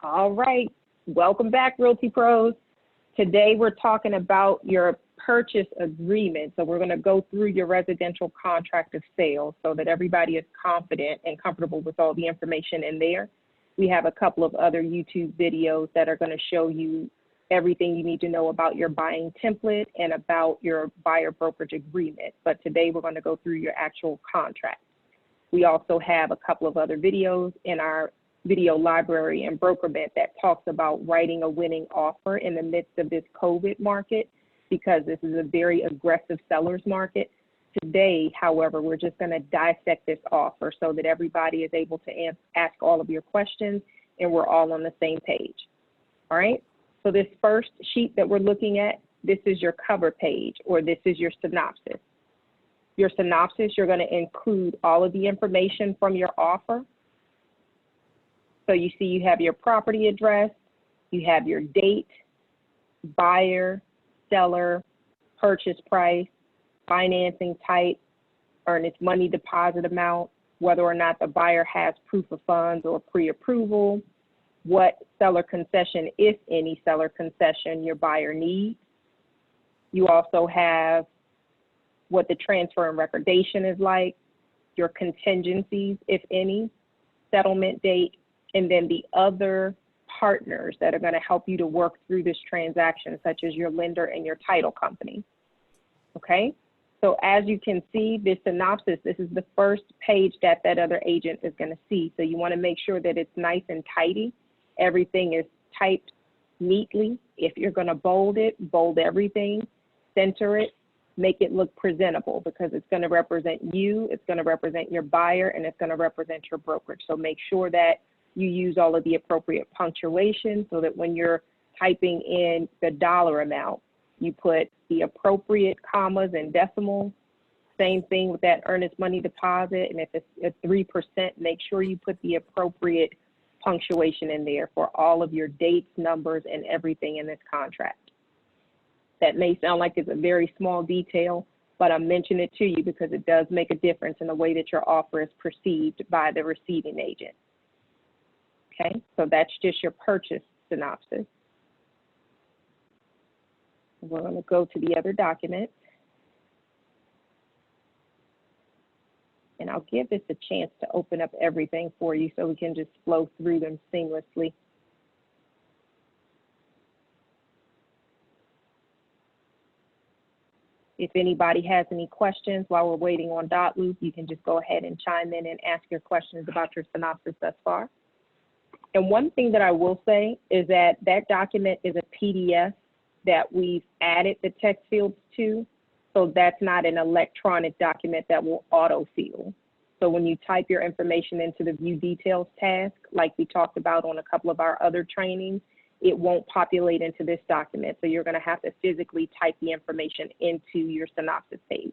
All right, welcome back, Realty Pros. Today we're talking about your purchase agreement. So we're going to go through your residential contract of sale so that everybody is confident and comfortable with all the information in there. We have a couple of other YouTube videos that are going to show you everything you need to know about your buying template and about your buyer brokerage agreement. But today we're going to go through your actual contract. We also have a couple of other videos in our video library and brokerment that talks about writing a winning offer in the midst of this COVID market, because this is a very aggressive seller's market. Today, however, we're just going to dissect this offer so that everybody is able to ask all of your questions and we're all on the same page. All right, so this first sheet that we're looking at, this is your cover page, or this is your synopsis. Your synopsis, you're going to include all of the information from your offer. So you see you have your property address, you have your date, buyer, seller, purchase price, financing type, earnest money deposit amount, whether or not the buyer has proof of funds or pre-approval, what seller concession, if any seller concession, your buyer needs. You also have what the transfer and recordation is like, your contingencies, if any, settlement date, and then the other partners that are going to help you to work through this transaction, such as your lender and your title company. Okay, so as you can see, this synopsis, this is the first page that other agent is going to see. So you want to make sure that it's nice and tidy. Everything is typed neatly. If you're going to bold it, bold everything, center it, make it look presentable, because it's going to represent you, it's going to represent your buyer, and it's going to represent your brokerage. So make sure that you use all of the appropriate punctuation so that when you're typing in the dollar amount, you put the appropriate commas and decimals. Same thing with that earnest money deposit. And if it's at 3%, make sure you put the appropriate punctuation in there for all of your dates, numbers, and everything in this contract. That may sound like it's a very small detail, but I'm mentioning it to you because it does make a difference in the way that your offer is perceived by the receiving agent. Okay, so that's just your purchase synopsis. We're going to go to the other document. And I'll give this a chance to open up everything for you so we can just flow through them seamlessly. If anybody has any questions while we're waiting on Dotloop, you can just go ahead and chime in and ask your questions about your synopsis thus far. And one thing that I will say is that that document is a PDF that we've added the text fields to. So that's not an electronic document that will autofill. So when you type your information into the view details task, like we talked about on a couple of our other trainings, it won't populate into this document. So you're going to have to physically type the information into your synopsis page.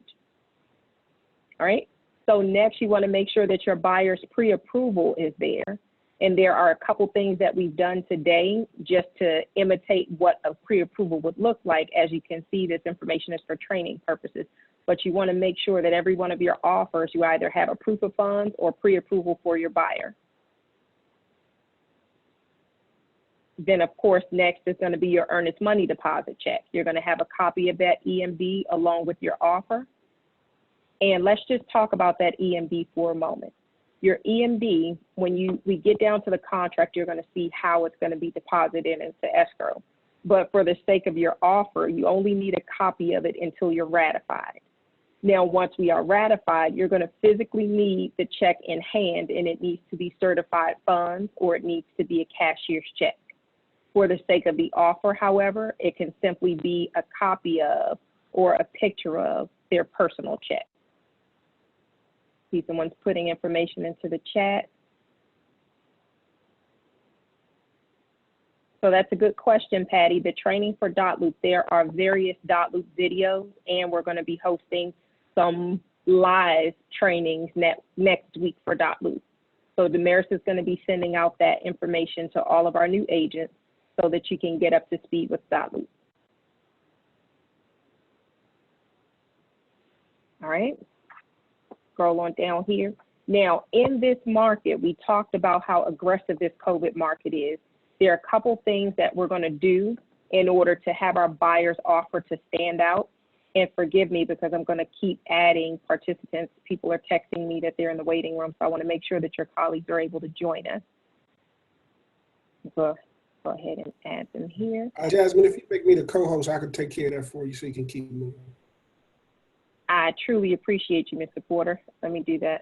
All right. So next, you want to make sure that your buyer's pre-approval is there. And there are a couple things that we've done today just to imitate what a pre-approval would look like. As you can see, this information is for training purposes, but you want to make sure that every one of your offers, you either have a proof of funds or pre-approval for your buyer. Then, of course, next is going to be your earnest money deposit check. You're going to have a copy of that EMD along with your offer. And let's just talk about that EMD for a moment. Your EMD, when we get down to the contract, you're going to see how it's going to be deposited into escrow. But for the sake of your offer, you only need a copy of it until you're ratified. Now, once we are ratified, you're going to physically need the check in hand, and it needs to be certified funds or it needs to be a cashier's check. For the sake of the offer, however, it can simply be a copy of or a picture of their personal check. See, someone's putting information into the chat. So that's a good question, Patty. The training for Dotloop, there are various Dotloop videos, and we're going to be hosting some live trainings next week for Dotloop. So Damaris is going to be sending out that information to all of our new agents so that you can get up to speed with Dotloop. All right. Scroll on down here. Now, in this market, we talked about how aggressive this COVID market is. There are a couple things that we're going to do in order to have our buyer's offer to stand out. And forgive me because I'm going to keep adding participants. People are texting me that they're in the waiting room, so I want to make sure that your colleagues are able to join us. Go ahead and add them here. Jasmine, if you make me the co-host, I can take care of that for you so you can keep moving. I truly appreciate you, Mr. Porter. Let me do that.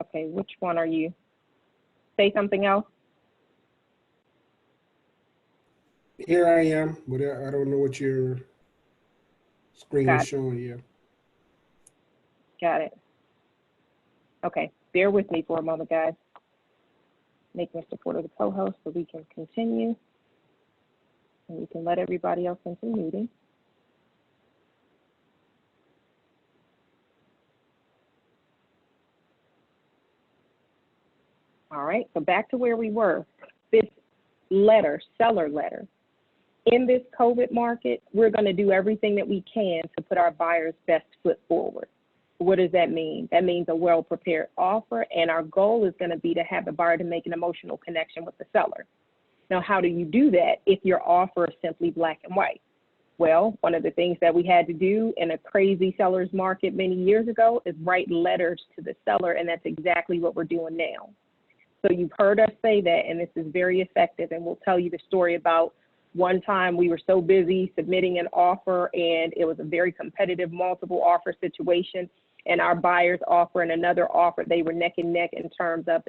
Okay, which one are you? Say something else. Here I am, but I don't know what your screen is showing you. Got it. Okay, bear with me for a moment, guys. Make Mr. Porter the co-host so we can continue. And we can let everybody else into the meeting. All right, so back to where we were. This letter, seller letter. In this COVID market, we're going to do everything that we can to put our buyer's best foot forward. What does that mean? That means a well-prepared offer, and our goal is going to be to have the buyer to make an emotional connection with the seller. Now, how do you do that if your offer is simply black and white? Well, one of the things that we had to do in a crazy seller's market many years ago is write letters to the seller, and that's exactly what we're doing now. So you've heard us say that, and this is very effective, and we'll tell you the story about one time we were so busy submitting an offer, and it was a very competitive multiple offer situation, and our buyer's offer and another offer, they were neck and neck in terms of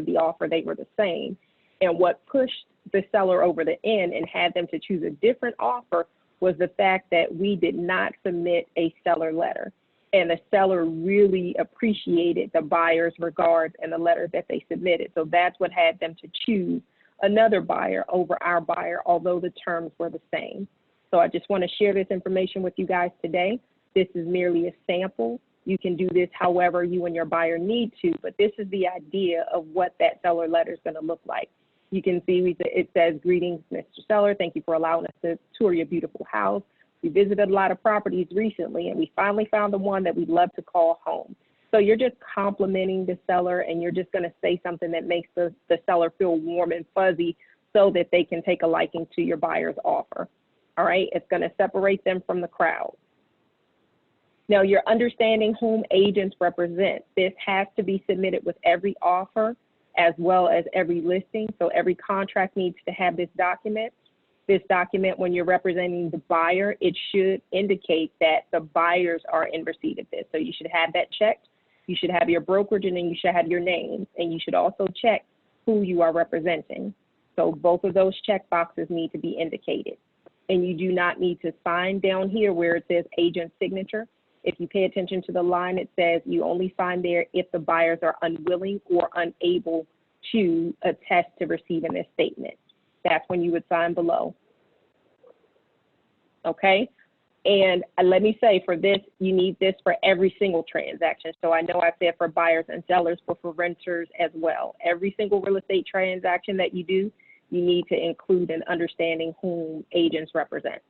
the offer, they were the same. And what pushed the seller over the end and had them to choose a different offer was the fact that we did not submit a seller letter. And the seller really appreciated the buyer's regards and the letter that they submitted. So that's what had them to choose another buyer over our buyer, although the terms were the same. So I just want to share this information with you guys today. This is merely a sample. You can do this however you and your buyer need to, but this is the idea of what that seller letter is going to look like. You can see it says, "Greetings, Mr. Seller. Thank you for allowing us to tour your beautiful house. We visited a lot of properties recently, and we finally found the one that we'd love to call home." So you're just complimenting the seller, and you're just going to say something that makes the seller feel warm and fuzzy so that they can take a liking to your buyer's offer. All right, it's going to separate them from the crowd. Now, you're understanding whom agents represent. This has to be submitted with every offer as well as every listing. So every contract needs to have this document. This document, when you're representing the buyer, it should indicate that the buyers are in receipt of this. So you should have that checked. You should have your brokerage, and then you should have your name. And you should also check who you are representing. So both of those check boxes need to be indicated. And you do not need to sign down here where it says agent signature. If you pay attention to the line, it says you only sign there if the buyers are unwilling or unable to attest to receiving this statement. That's when you would sign below. Okay? And let me say, for this, you need this for every single transaction. So I know I said for buyers and sellers, but for renters as well. Every single real estate transaction that you do, you need to include an understanding whom agents represent.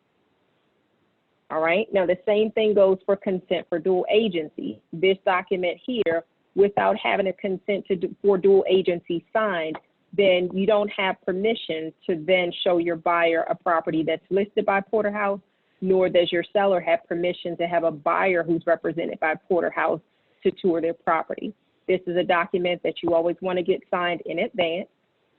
All right, now the same thing goes for consent for dual agency. This document here, without having a consent for dual agency signed, then you don't have permission to then show your buyer a property that's listed by Porterhouse, nor does your seller have permission to have a buyer who's represented by Porterhouse to tour their property. This is a document that you always want to get signed in advance.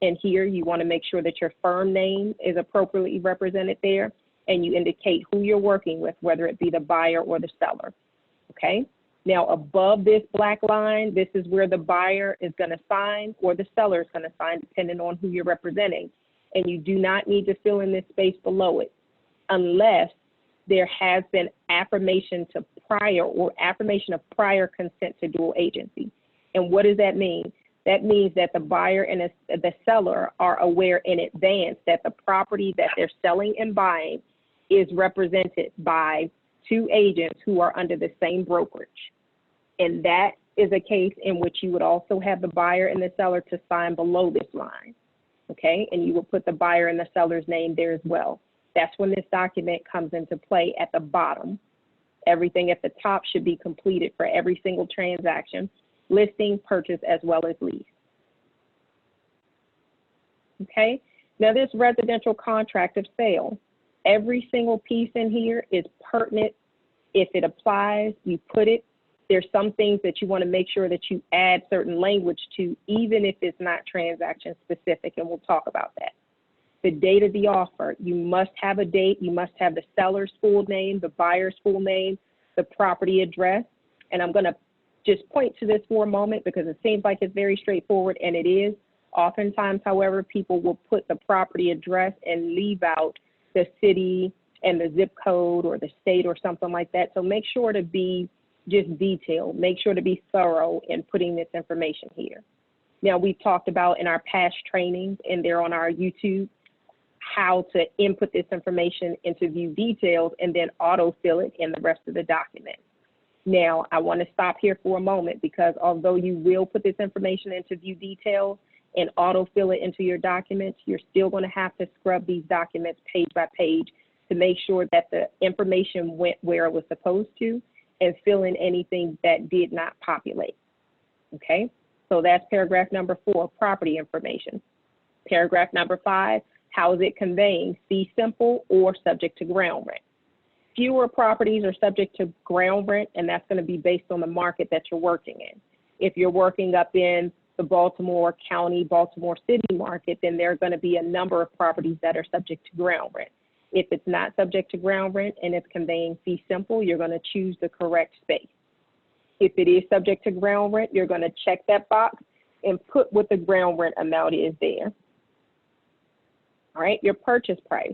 And here you want to make sure that your firm name is appropriately represented there, and you indicate who you're working with, whether it be the buyer or the seller, okay? Now, above this black line, this is where the buyer is going to sign or the seller is going to sign, depending on who you're representing. And you do not need to fill in this space below it unless there has been affirmation of prior consent to dual agency. And what does that mean? That means that the buyer and the seller are aware in advance that the property that they're selling and buying is represented by two agents who are under the same brokerage. And that is a case in which you would also have the buyer and the seller to sign below this line, okay? And you will put the buyer and the seller's name there as well. That's when this document comes into play at the bottom. Everything at the top should be completed for every single transaction, listing, purchase, as well as lease. Okay. Now this residential contract of sale, every single piece in here is pertinent. If it applies, you put it. There's some things that you want to make sure that you add certain language to, even if it's not transaction specific, and we'll talk about that. The date of the offer, you must have a date. You must have the seller's full name, the buyer's full name, the property address. And I'm going to just point to this for a moment because it seems like it's very straightforward, and it is. Oftentimes, however, people will put the property address and leave out the city and the zip code or the state or something like that. So make sure to be just detailed. Make sure to be thorough in putting this information here. Now, we've talked about in our past trainings, and they're on our YouTube, how to input this information into view details and then autofill it in the rest of the document. Now, I want to stop here for a moment because although you will put this information into view details and autofill it into your documents, you're still going to have to scrub these documents page by page to make sure that the information went where it was supposed to and fill in anything that did not populate. Okay, so that's paragraph number 4, property information. Paragraph number 5, how is it conveying? Fee simple or subject to ground rent. Fewer properties are subject to ground rent, and that's going to be based on the market that you're working in. If you're working up in the Baltimore County, Baltimore City market, then there are going to be a number of properties that are subject to ground rent. If it's not subject to ground rent and it's conveying fee simple, you're going to choose the correct space. If it is subject to ground rent, you're going to check that box and put what the ground rent amount is there. All right, your purchase price.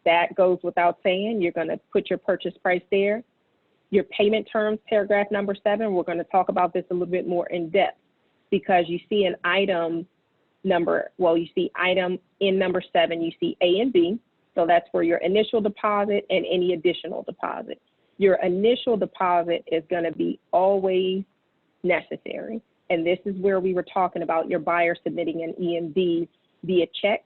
That goes without saying. You're going to put your purchase price there. Your payment terms, paragraph number 7, we're going to talk about this a little bit more in depth because you see an item number, well, you see item in number 7, you see A and B. So that's for your initial deposit and any additional deposit. Your initial deposit is going to be always necessary. And this is where we were talking about your buyer submitting an EMD via check.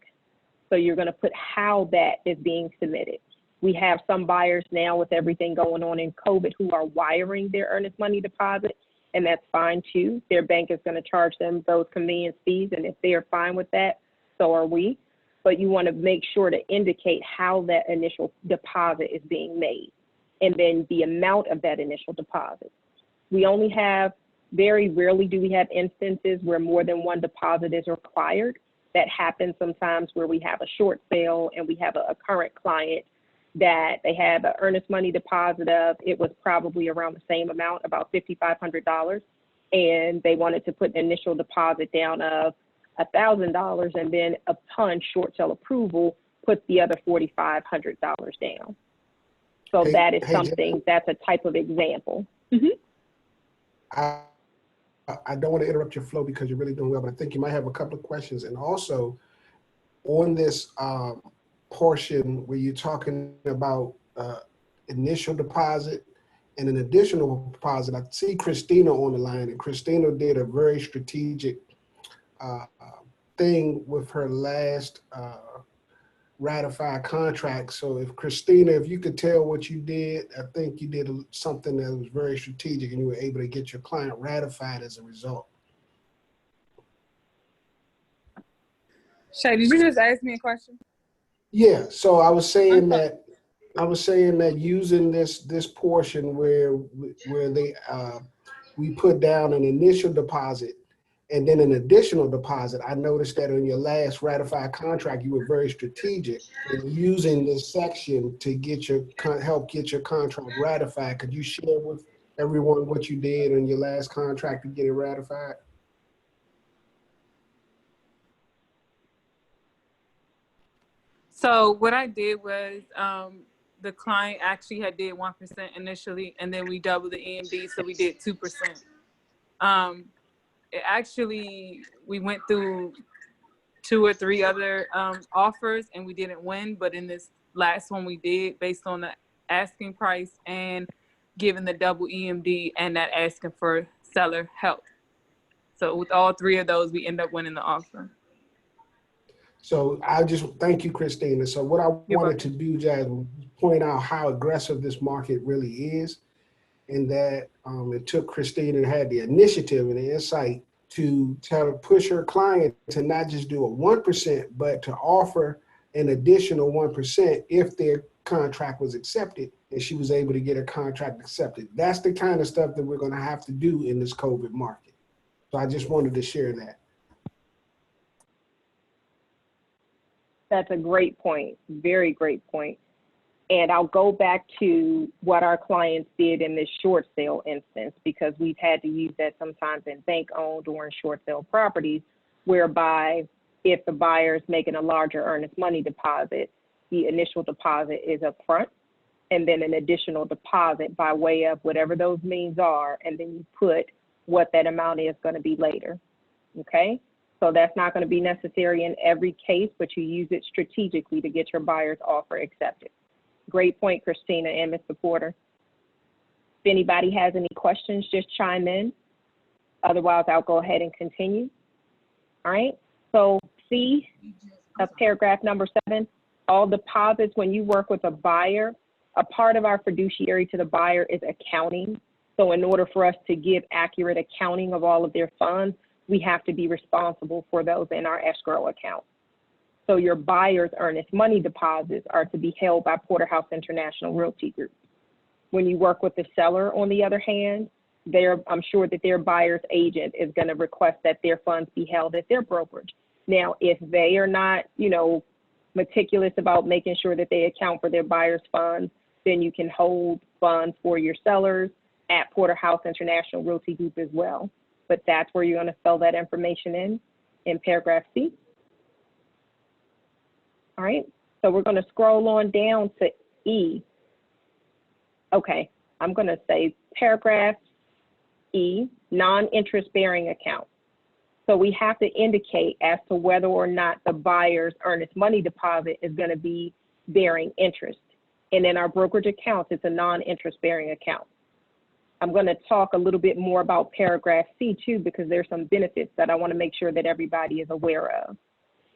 So you're going to put how that is being submitted. We have some buyers now with everything going on in COVID who are wiring their earnest money deposit, and that's fine too. Their bank is going to charge them those convenience fees, and if they are fine with that, so are we. But you want to make sure to indicate how that initial deposit is being made, and then the amount of that initial deposit. We only have, very rarely do we have instances where more than one deposit is required. That happens sometimes where we have a short sale and we have a current client that they have an earnest money deposit of, it was probably around the same amount, about $5,500, and they wanted to put an initial deposit down of $1,000 and then upon short sale approval, put the other $4,500 down. So that is something, that's a type of example. I don't want to interrupt your flow because you're really doing well, but I think you might have a couple of questions. And also on this portion where you're talking about initial deposit and an additional deposit, I see Christina on the line, and Christina did a very strategic thing with her last ratified contract. So if Christina, if you could tell what you did, I think you did something that was very strategic and you were able to get your client ratified as a result. Shay, did you just ask me a question? Yeah, so I was saying that using this portion where they we put down an initial deposit and then an additional deposit. I noticed that in your last ratified contract, you were very strategic in using this section to get help get your contract ratified. Could you share with everyone what you did in your last contract to get it ratified? So what I did was the client actually had did 1% initially, and then we doubled the EMD, so we did 2%. It actually, we went through 2 or 3 other offers and we didn't win, but in this last one we did, based on the asking price and given the double EMD and that asking for seller help. So with all 3 of those, we end up winning the offer. So I just thank you, Christina. So what I wanted to do, Jazz, was point out how aggressive this market really is, and that it took Christina and had the initiative and the insight to push her client to not just do a 1%, but to offer an additional 1% if their contract was accepted and she was able to get her contract accepted. That's the kind of stuff that we're going to have to do in this COVID market. So I just wanted to share that. That's a great point, very great point. And I'll go back to what our clients did in this short sale instance, because we've had to use that sometimes in bank-owned or in short sale properties, whereby if the buyer's making a larger earnest money deposit, the initial deposit is up front, and then an additional deposit by way of whatever those means are, and then you put what that amount is going to be later, okay? So that's not going to be necessary in every case, but you use it strategically to get your buyer's offer accepted. Great point, Christina and Mr. Porter. If anybody has any questions, just chime in. Otherwise, I'll go ahead and continue. All right, so C, paragraph number 7, all deposits when you work with a buyer, a part of our fiduciary to the buyer is accounting. So in order for us to give accurate accounting of all of their funds, we have to be responsible for those in our escrow account. So your buyer's earnest money deposits are to be held by Porterhouse International Realty Group. When you work with the seller, on the other hand, I'm sure that their buyer's agent is going to request that their funds be held at their brokerage. Now, if they are not, meticulous about making sure that they account for their buyer's funds, then you can hold funds for your sellers at Porterhouse International Realty Group as well. But that's where you're going to fill that information in paragraph C. All right, so we're going to scroll on down to E. Okay, I'm going to say paragraph E, non-interest bearing account. So we have to indicate as to whether or not the buyer's earnest money deposit is going to be bearing interest. And in our brokerage accounts, it's a non-interest bearing account. I'm going to talk a little bit more about paragraph C too, because there's some benefits that I want to make sure that everybody is aware of.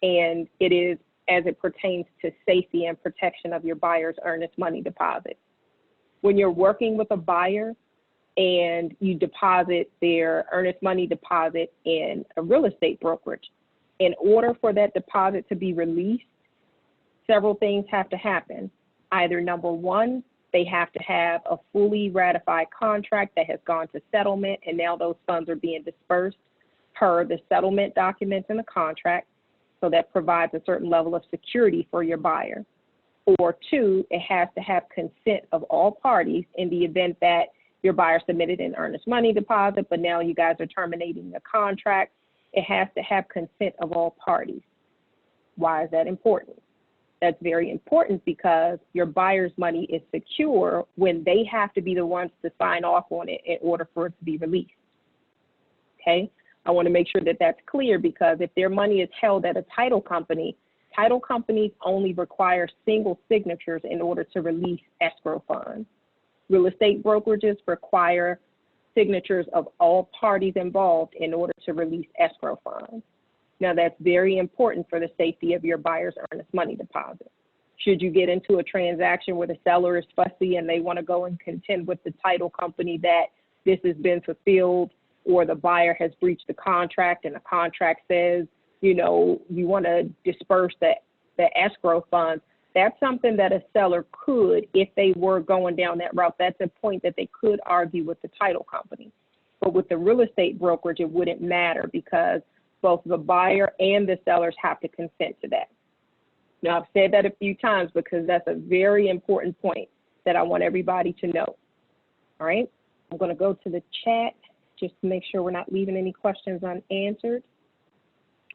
And it is as it pertains to safety and protection of your buyer's earnest money deposit. When you're working with a buyer and you deposit their earnest money deposit in a real estate brokerage, in order for that deposit to be released, several things have to happen. Either number one, they have to have a fully ratified contract that has gone to settlement, and now those funds are being dispersed per the settlement documents in the contract. So that provides a certain level of security for your buyer. Or two, it has to have consent of all parties in the event that your buyer submitted an earnest money deposit, but now you guys are terminating the contract. It has to have consent of all parties. Why is that important? That's very important because your buyer's money is secure when they have to be the ones to sign off on it in order for it to be released. Okay? I want to make sure that that's clear, because if their money is held at a title company, title companies only require single signatures in order to release escrow funds. Real estate brokerages require signatures of all parties involved in order to release escrow funds. Now, that's very important for the safety of your buyer's earnest money deposit. Should you get into a transaction where the seller is fussy and they want to go and contend with the title company that this has been fulfilled, or the buyer has breached the contract and the contract says, you want to disperse the escrow funds, that's something that a seller could, if they were going down that route, that's a point that they could argue with the title company. But with the real estate brokerage, it wouldn't matter because both the buyer and the sellers have to consent to that. Now, I've said that a few times because that's a very important point that I want everybody to know. All right, I'm going to go to the chat just to make sure we're not leaving any questions unanswered.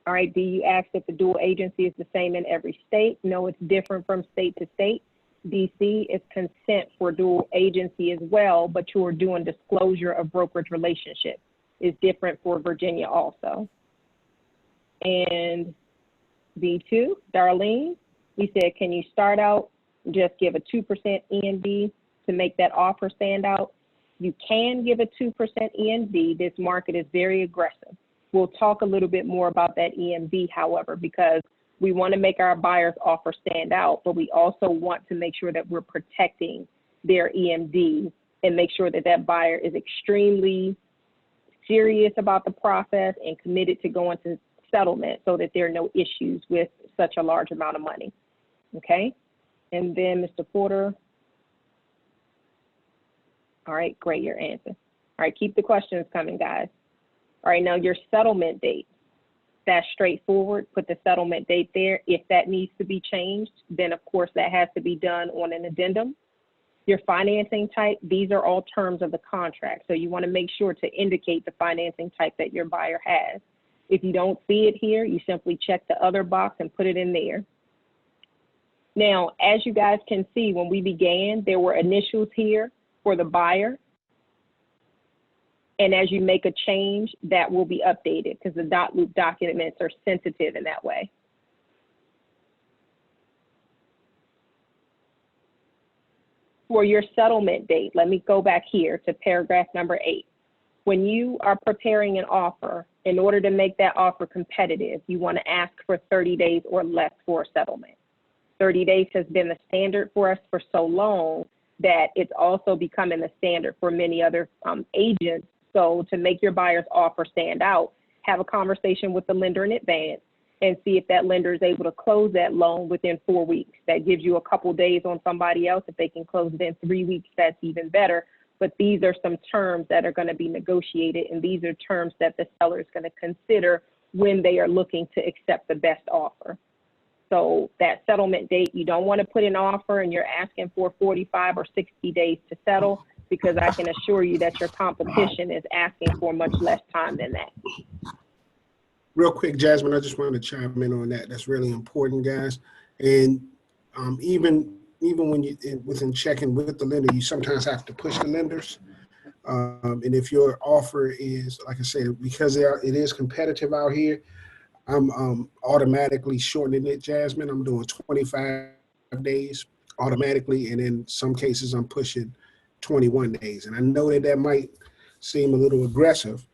All right, D, you asked if the dual agency is the same in every state. No, it's different from state to state. DC is consent for dual agency as well, but you are doing disclosure of brokerage relationship. Is different for Virginia also. And B2, Darlene, we said, can you start out, just give a 2% END to make that offer stand out? You can give a 2% END. This market is very aggressive. We'll talk a little bit more about that EMD, however, because we want to make our buyer's offer stand out, but we also want to make sure that we're protecting their EMD and make sure that that buyer is extremely serious about the process and committed to going to settlement so that there are no issues with such a large amount of money. Okay? And then Mr. Porter. All right, great, your answer. All right, keep the questions coming, guys. All right, now your settlement date. That's straightforward. Put the settlement date there. If that needs to be changed, then of course that has to be done on an addendum. Your financing type, these are all terms of the contract. So you want to make sure to indicate the financing type that your buyer has. If you don't see it here, you simply check the other box and put it in there. Now, as you guys can see, when we began, there were initials here for the buyer. And as you make a change, that will be updated because the Dotloop documents are sensitive in that way. For your settlement date, let me go back here to paragraph number 8. When you are preparing an offer, in order to make that offer competitive, you want to ask for 30 days or less for a settlement. 30 days has been the standard for us for so long that it's also becoming the standard for many other agents. So to make your buyer's offer stand out, have a conversation with the lender in advance and see if that lender is able to close that loan within 4 weeks. That gives you a couple days on somebody else. If they can close it in 3 weeks, that's even better. But these are some terms that are going to be negotiated, and these are terms that the seller is going to consider when they are looking to accept the best offer. So that settlement date, you don't want to put an offer and you're asking for 45 or 60 days to settle, because I can assure you that your competition is asking for much less time than that. Real quick, Jasmine, I just wanted to chime in on that. That's really important, guys. And even when you within checking with the lender, you sometimes have to push the lenders. And if your offer is, like I said, because it is competitive out here, I'm automatically shortening it, Jasmine. I'm doing 25 days automatically, and in some cases I'm pushing 21 days. And I know that that might seem a little aggressive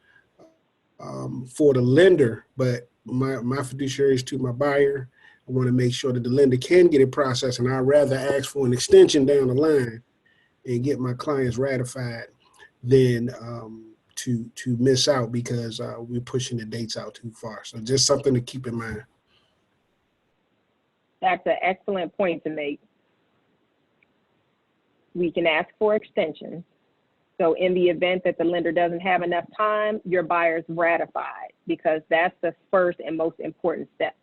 for the lender, but my fiduciary is to my buyer. I want to make sure that the lender can get it processed, and I'd rather ask for an extension down the line and get my clients ratified than to miss out because we're pushing the dates out too far. So just something to keep in mind. That's an excellent point to make. We can ask for extensions. So in the event that the lender doesn't have enough time, your buyer's ratified, because that's the first and most important step.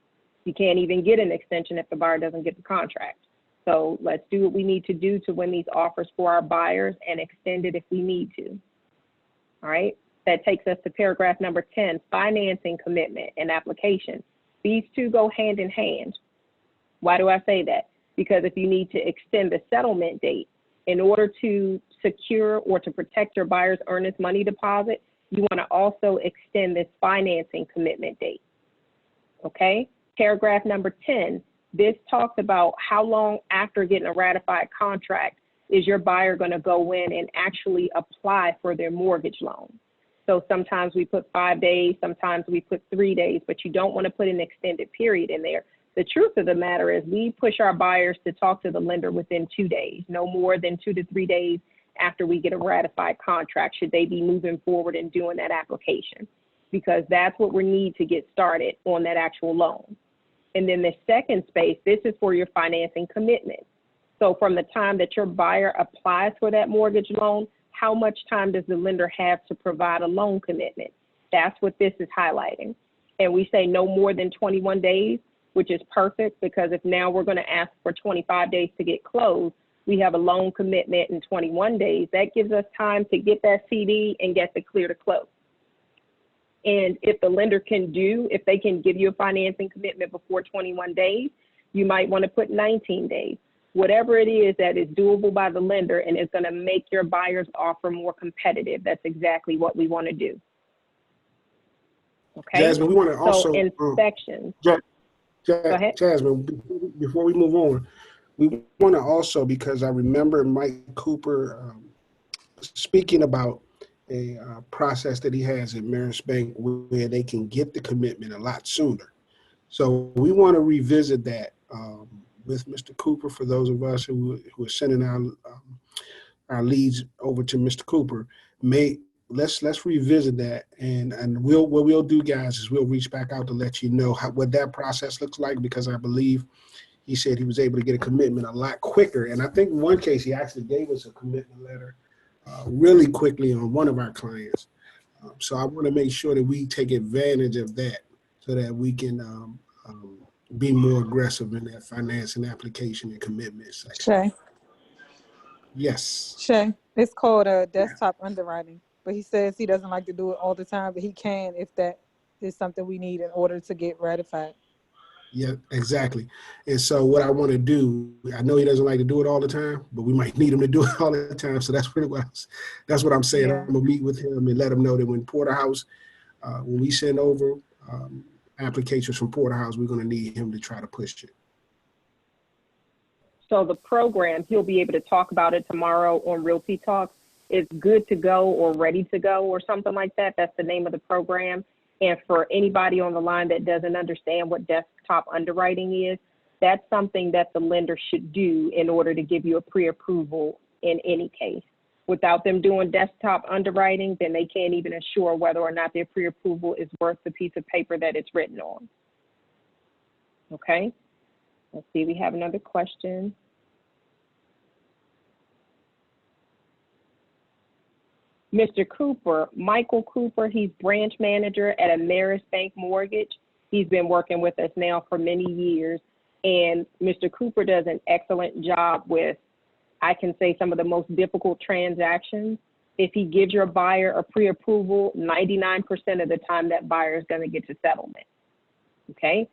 You can't even get an extension if the buyer doesn't get the contract. So let's do what we need to do to win these offers for our buyers and extend it if we need to. All right, that takes us to paragraph number 10, financing commitment and application. These two go hand in hand. Why do I say that? Because if you need to extend the settlement date, in order to secure or to protect your buyer's earnest money deposit, you want to also extend this financing commitment date. Okay, paragraph number 10, this talks about how long after getting a ratified contract is your buyer going to go in and actually apply for their mortgage loan. So sometimes we put 5 days, sometimes we put 3 days, but you don't want to put an extended period in there. The truth of the matter is we push our buyers to talk to the lender within 2 days, no more than 2 to 3 days after we get a ratified contract, should they be moving forward and doing that application, because that's what we need to get started on that actual loan. And then the second space, this is for your financing commitment. So from the time that your buyer applies for that mortgage loan, how much time does the lender have to provide a loan commitment? That's what this is highlighting. And we say no more than 21 days, which is perfect, because if now we're going to ask for 25 days to get closed, we have a loan commitment in 21 days. That gives us time to get that CD and get the clear to close. And if the lender if they can give you a financing commitment before 21 days, you might want to put 19 days. Whatever it is that is doable by the lender and is going to make your buyer's offer more competitive, that's exactly what we want to do. Okay. Jasmine, we want to also inspections. Go ahead. Jasmine, before we move on, we want to also, because I remember Mike Cooper speaking about a process that he has at Marist Bank where they can get the commitment a lot sooner. So we want to revisit that with Mr. Cooper. For those of us who are sending our leads over to Mr. Cooper, let's revisit that, and what we'll do, guys, is we'll reach back out to let you know what that process looks like, because I believe he said he was able to get a commitment a lot quicker, and I think in one case he actually gave us a commitment letter really quickly on one of our clients. So I want to make sure that we take advantage of that so that we can be more aggressive in that financing application and commitment section. Shay, Yes. Shay, it's called desktop underwriting, but he says he doesn't like to do it all the time, but he can if that is something we need in order to get ratified. Yeah, exactly. And so what I want to do, I know he doesn't like to do it all the time, but we might need him to do it all the time. So that's that's what I'm saying. Yeah. I'm gonna meet with him and let him know that when Porterhouse, when we send over applications from Porterhouse, we're gonna need him to try to push it. So the program, he'll be able to talk about it tomorrow on Realty Talk, is Good to Go or Ready to Go or something like that. That's the name of the program. And for anybody on the line that doesn't understand what desktop underwriting is, that's something that the lender should do in order to give you a pre-approval in any case. Without them doing desktop underwriting, then they can't even assure whether or not their pre-approval is worth the piece of paper that it's written on. Okay, let's see, we have another question. Mr. Cooper, Michael Cooper, he's branch manager at Ameris Bank Mortgage. He's been working with us now for many years. And Mr. Cooper does an excellent job with, I can say, some of the most difficult transactions. If he gives your buyer a pre-approval, 99% of the time that buyer is going to get to settlement. Okay?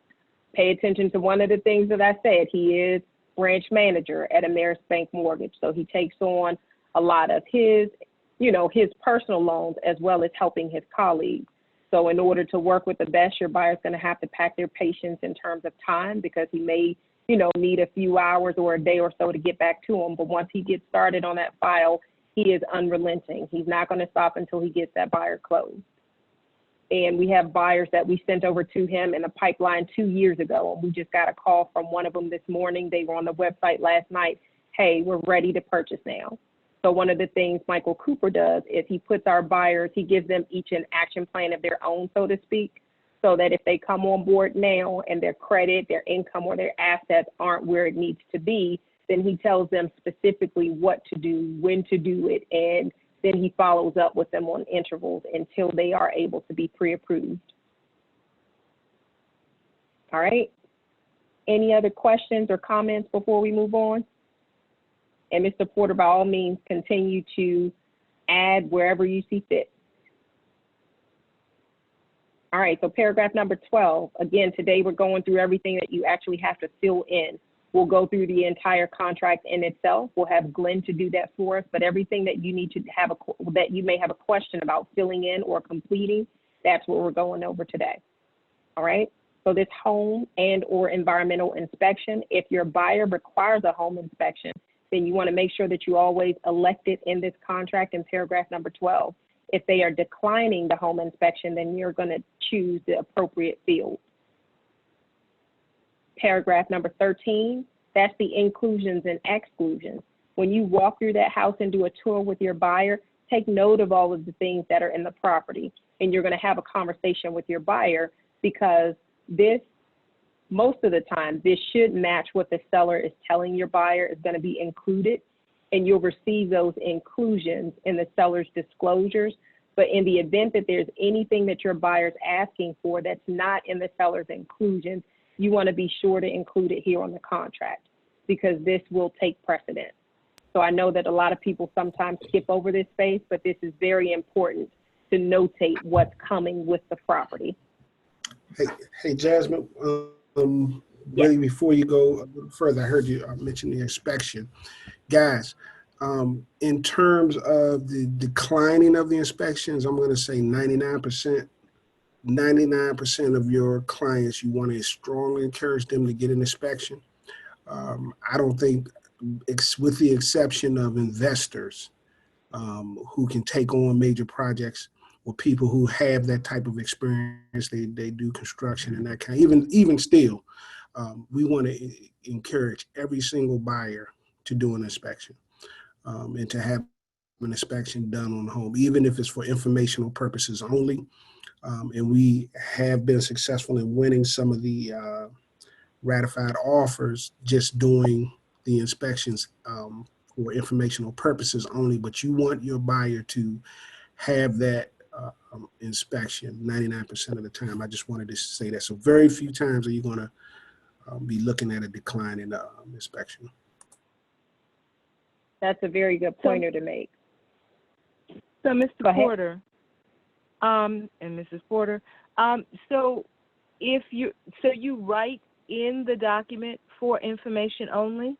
Pay attention to one of the things that I said. He is branch manager at Ameris Bank Mortgage. So he takes on a lot of his personal loans as well as helping his colleagues. So in order to work with the best, your buyer's going to have to pack their patience in terms of time, because he may, need a few hours or a day or so to get back to him. But once he gets started on that file, he is unrelenting. He's not going to stop until he gets that buyer closed. And we have buyers that we sent over to him in the pipeline 2 years ago. And we just got a call from one of them this morning. They were on the website last night. Hey, we're ready to purchase now. So one of the things Michael Cooper does is he puts our buyers, he gives them each an action plan of their own, so to speak, so that if they come on board now and their credit, their income, or their assets aren't where it needs to be, then he tells them specifically what to do, when to do it, and then he follows up with them on intervals until they are able to be pre-approved. All right. Any other questions or comments before we move on? And Mr. Porter, by all means, continue to add wherever you see fit. All right, so paragraph number 12. Again, today we're going through everything that you actually have to fill in. We'll go through the entire contract in itself. We'll have Glenn to do that for us, but everything that you need to have that you may have a question about filling in or completing, that's what we're going over today. All right, so this home and or environmental inspection, if your buyer requires a home inspection, then you want to make sure that you always elect it in this contract in paragraph number 12. If they are declining the home inspection, then you're going to choose the appropriate field. Paragraph number 13, that's the inclusions and exclusions. When you walk through that house and do a tour with your buyer, take note of all of the things that are in the property. And you're going to have a conversation with your buyer, because this, most of the time, this should match what the seller is telling your buyer is going to be included, and you'll receive those inclusions in the seller's disclosures. But in the event that there's anything that your buyer's asking for that's not in the seller's inclusions, you want to be sure to include it here on the contract, because this will take precedence. So I know that a lot of people sometimes skip over this space, but this is very important to notate what's coming with the property. Hey, Jasmine. Really, before you go a little further, I heard you mention the inspection. Guys, in terms of the declining of the inspections, I'm going to say 99% of your clients, you want to strongly encourage them to get an inspection. I don't think, with the exception of investors who can take on major projects, or people who have that type of experience, they do construction and that kind, even still, we want to encourage every single buyer to do an inspection and to have an inspection done on the home, even if it's for informational purposes only. And we have been successful in winning some of the ratified offers just doing the inspections for informational purposes only. But you want your buyer to have that inspection 99% of the time. I just wanted to say that. So very few times are you going to be looking at a decline in the inspection. That's a very good pointer to make. So, Mr. Porter, and Mrs. Porter, so you write in the document for information only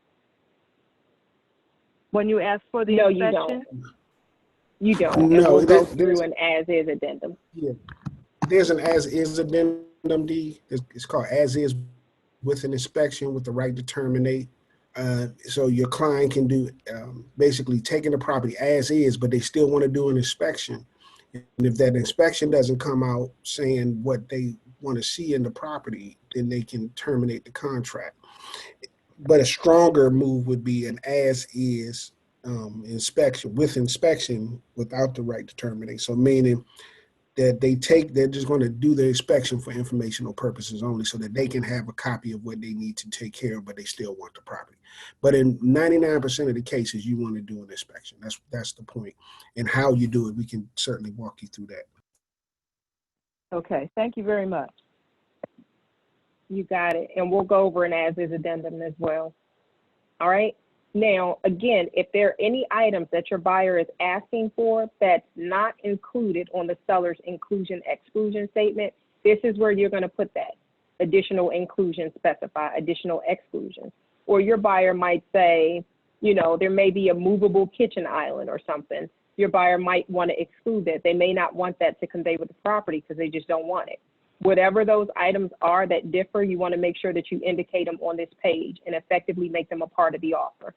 when you ask for the inspection? You don't. No, and we'll go through an as-is addendum. Yeah, there's an as-is addendum D. It's called as-is with an inspection with the right to terminate. So your client can do basically taking the property as is, but they still want to do an inspection. And if that inspection doesn't come out saying what they want to see in the property, then they can terminate the contract. But a stronger move would be an as-is inspection without the right to terminate. So meaning that they're just going to do the inspection for informational purposes only so that they can have a copy of what they need to take care of, but they still want the property. But in 99% of the cases, you want to do an inspection. That's the point. And how you do it, we can certainly walk you through that. Okay, thank you very much. You got it. And we'll go over an as-is addendum as well. All right. Now, again, if there are any items that your buyer is asking for that's not included on the seller's inclusion-exclusion statement, this is where you're going to put that. Additional inclusion specify, additional exclusions. Or your buyer might say, you know, there may be a movable kitchen island or something. Your buyer might want to exclude that. They may not want that to convey with the property because they just don't want it. Whatever those items are that differ, you want to make sure that you indicate them on this page and effectively make them a part of the offer.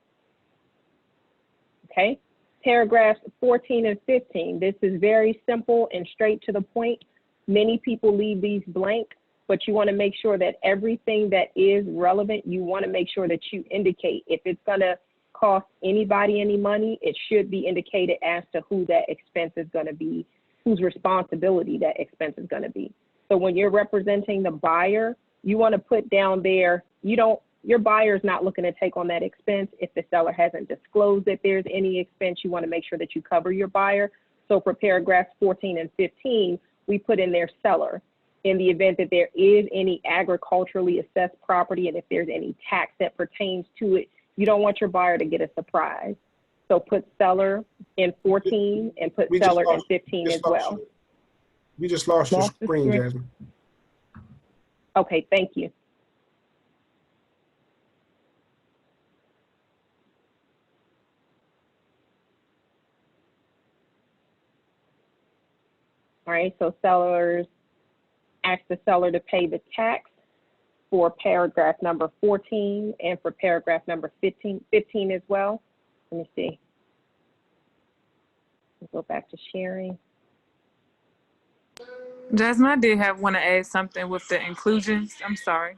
Okay, paragraphs 14 and 15. This is very simple and straight to the point. Many people leave these blank, but you want to make sure that everything that is relevant, you want to make sure that you indicate. If it's going to cost anybody any money, it should be indicated as to who that expense is going to be, whose responsibility that expense is going to be. So when you're representing the buyer, you want to put down there, your buyer is not looking to take on that expense. If the seller hasn't disclosed that there's any expense, you want to make sure that you cover your buyer. So for paragraphs 14 and 15, we put in there seller. In the event that there is any agriculturally assessed property and if there's any tax that pertains to it, you don't want your buyer to get a surprise. So put seller in 14 and put seller in 15 as well. We just lost your screen, Jasmine. Okay, thank you. All right, so sellers ask the seller to pay the tax for paragraph number 14 and for paragraph number 15 as well. Let me see. We'll go back to sharing. Jasmine, I did want to add something with the inclusions. I'm sorry.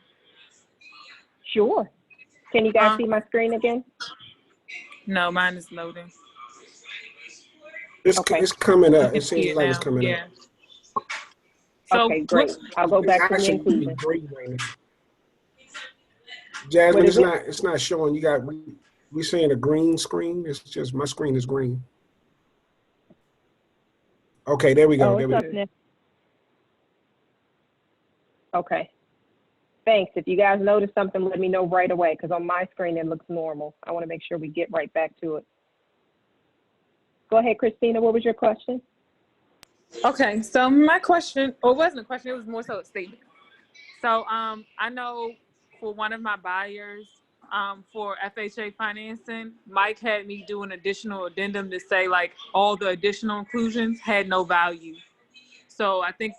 Sure. Can you guys see my screen again? No, mine is loading. It's coming up. It seems like it's coming up. So okay, great. I'll go back to the inclusion. Jasmine, it's not showing. We're seeing a green screen. It's just my screen is green. Okay, there we go. There we go. Okay. Thanks. If you guys notice something, let me know right away because on my screen it looks normal. I want to make sure we get right back to it. Go ahead, Christina. What was your question? Okay, so my question, or it wasn't a question, it was more so a statement. So I know for one of my buyers for FHA financing, Mike had me do an additional addendum to say like all the additional inclusions had no value. So I think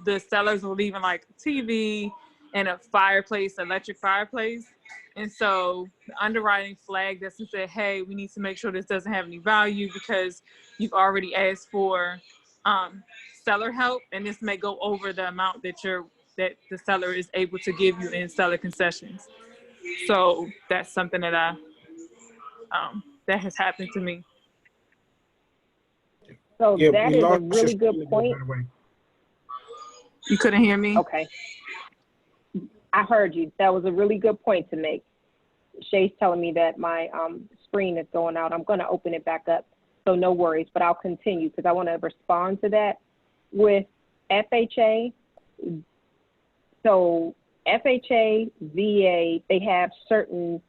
the sellers were leaving like TV and a fireplace, electric fireplace. And so the underwriting flagged us and said, hey, we need to make sure this doesn't have any value because you've already asked for seller help, and this may go over the amount that the seller is able to give you in seller concessions. So that's something that that has happened to me. So Yeah, that we is a lost really your good point. by the way. You couldn't hear me? Okay. I heard you. That was a really good point to make. Shay's telling me that my screen is going out. I'm going to open it back up. So no worries, but I'll continue because I want to respond to that. With FHA, so FHA, VA, they have certain,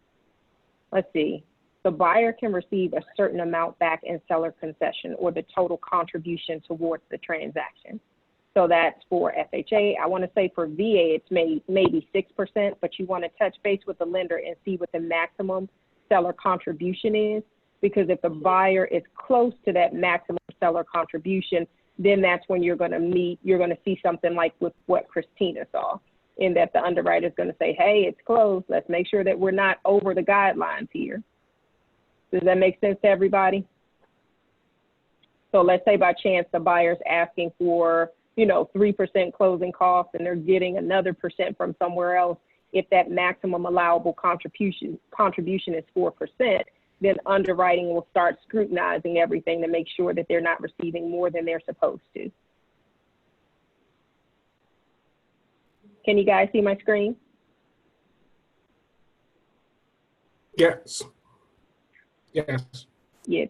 let's see, the buyer can receive a certain amount back in seller concession or the total contribution towards the transaction. So that's for FHA. I want to say for VA, it's maybe 6%, but you want to touch base with the lender and see what the maximum seller contribution is, because if the buyer is close to that maximum seller contribution, then that's when you're going to see something like with what Christina saw, in that the underwriter is going to say, hey, it's close. Let's make sure that we're not over the guidelines here. Does that make sense to everybody? So let's say by chance the buyer's asking for, 3% closing costs and they're getting another percent from somewhere else. If that maximum allowable contribution is 4%, then underwriting will start scrutinizing everything to make sure that they're not receiving more than they're supposed to. Can you guys see my screen? Yes. Yes. Yeah,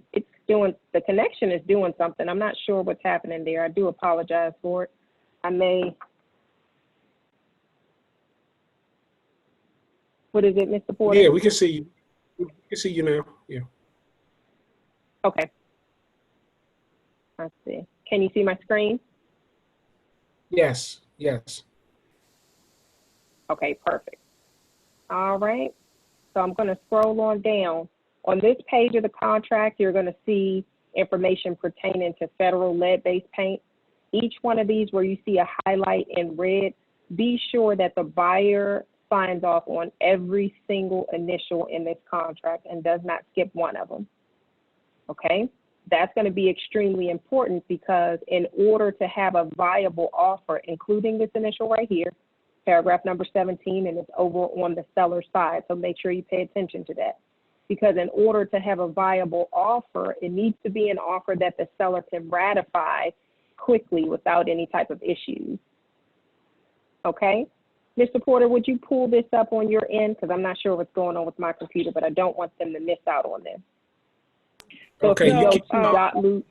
the connection is doing something. I'm not sure what's happening there. I do apologize for it. What is it, Mr. Porter? Yeah, we can see you. We can see you now. Yeah. Okay. Let's see. Can you see my screen? Yes. Yes. Okay, perfect. All right. So I'm going to scroll on down. On this page of the contract, you're going to see information pertaining to federal lead-based paint. Each one of these where you see a highlight in red, be sure that the buyer signs off on every single initial in this contract and does not skip one of them. Okay? That's going to be extremely important because in order to have a viable offer, including this initial right here, paragraph number 17, and it's over on the seller side, so make sure you pay attention to that. Because in order to have a viable offer, it needs to be an offer that the seller can ratify quickly without any type of issues. Okay? Mr. Porter, would you pull this up on your end? Because I'm not sure what's going on with my computer, but I don't want them to miss out on this. So Okay. if you go to Dotloop,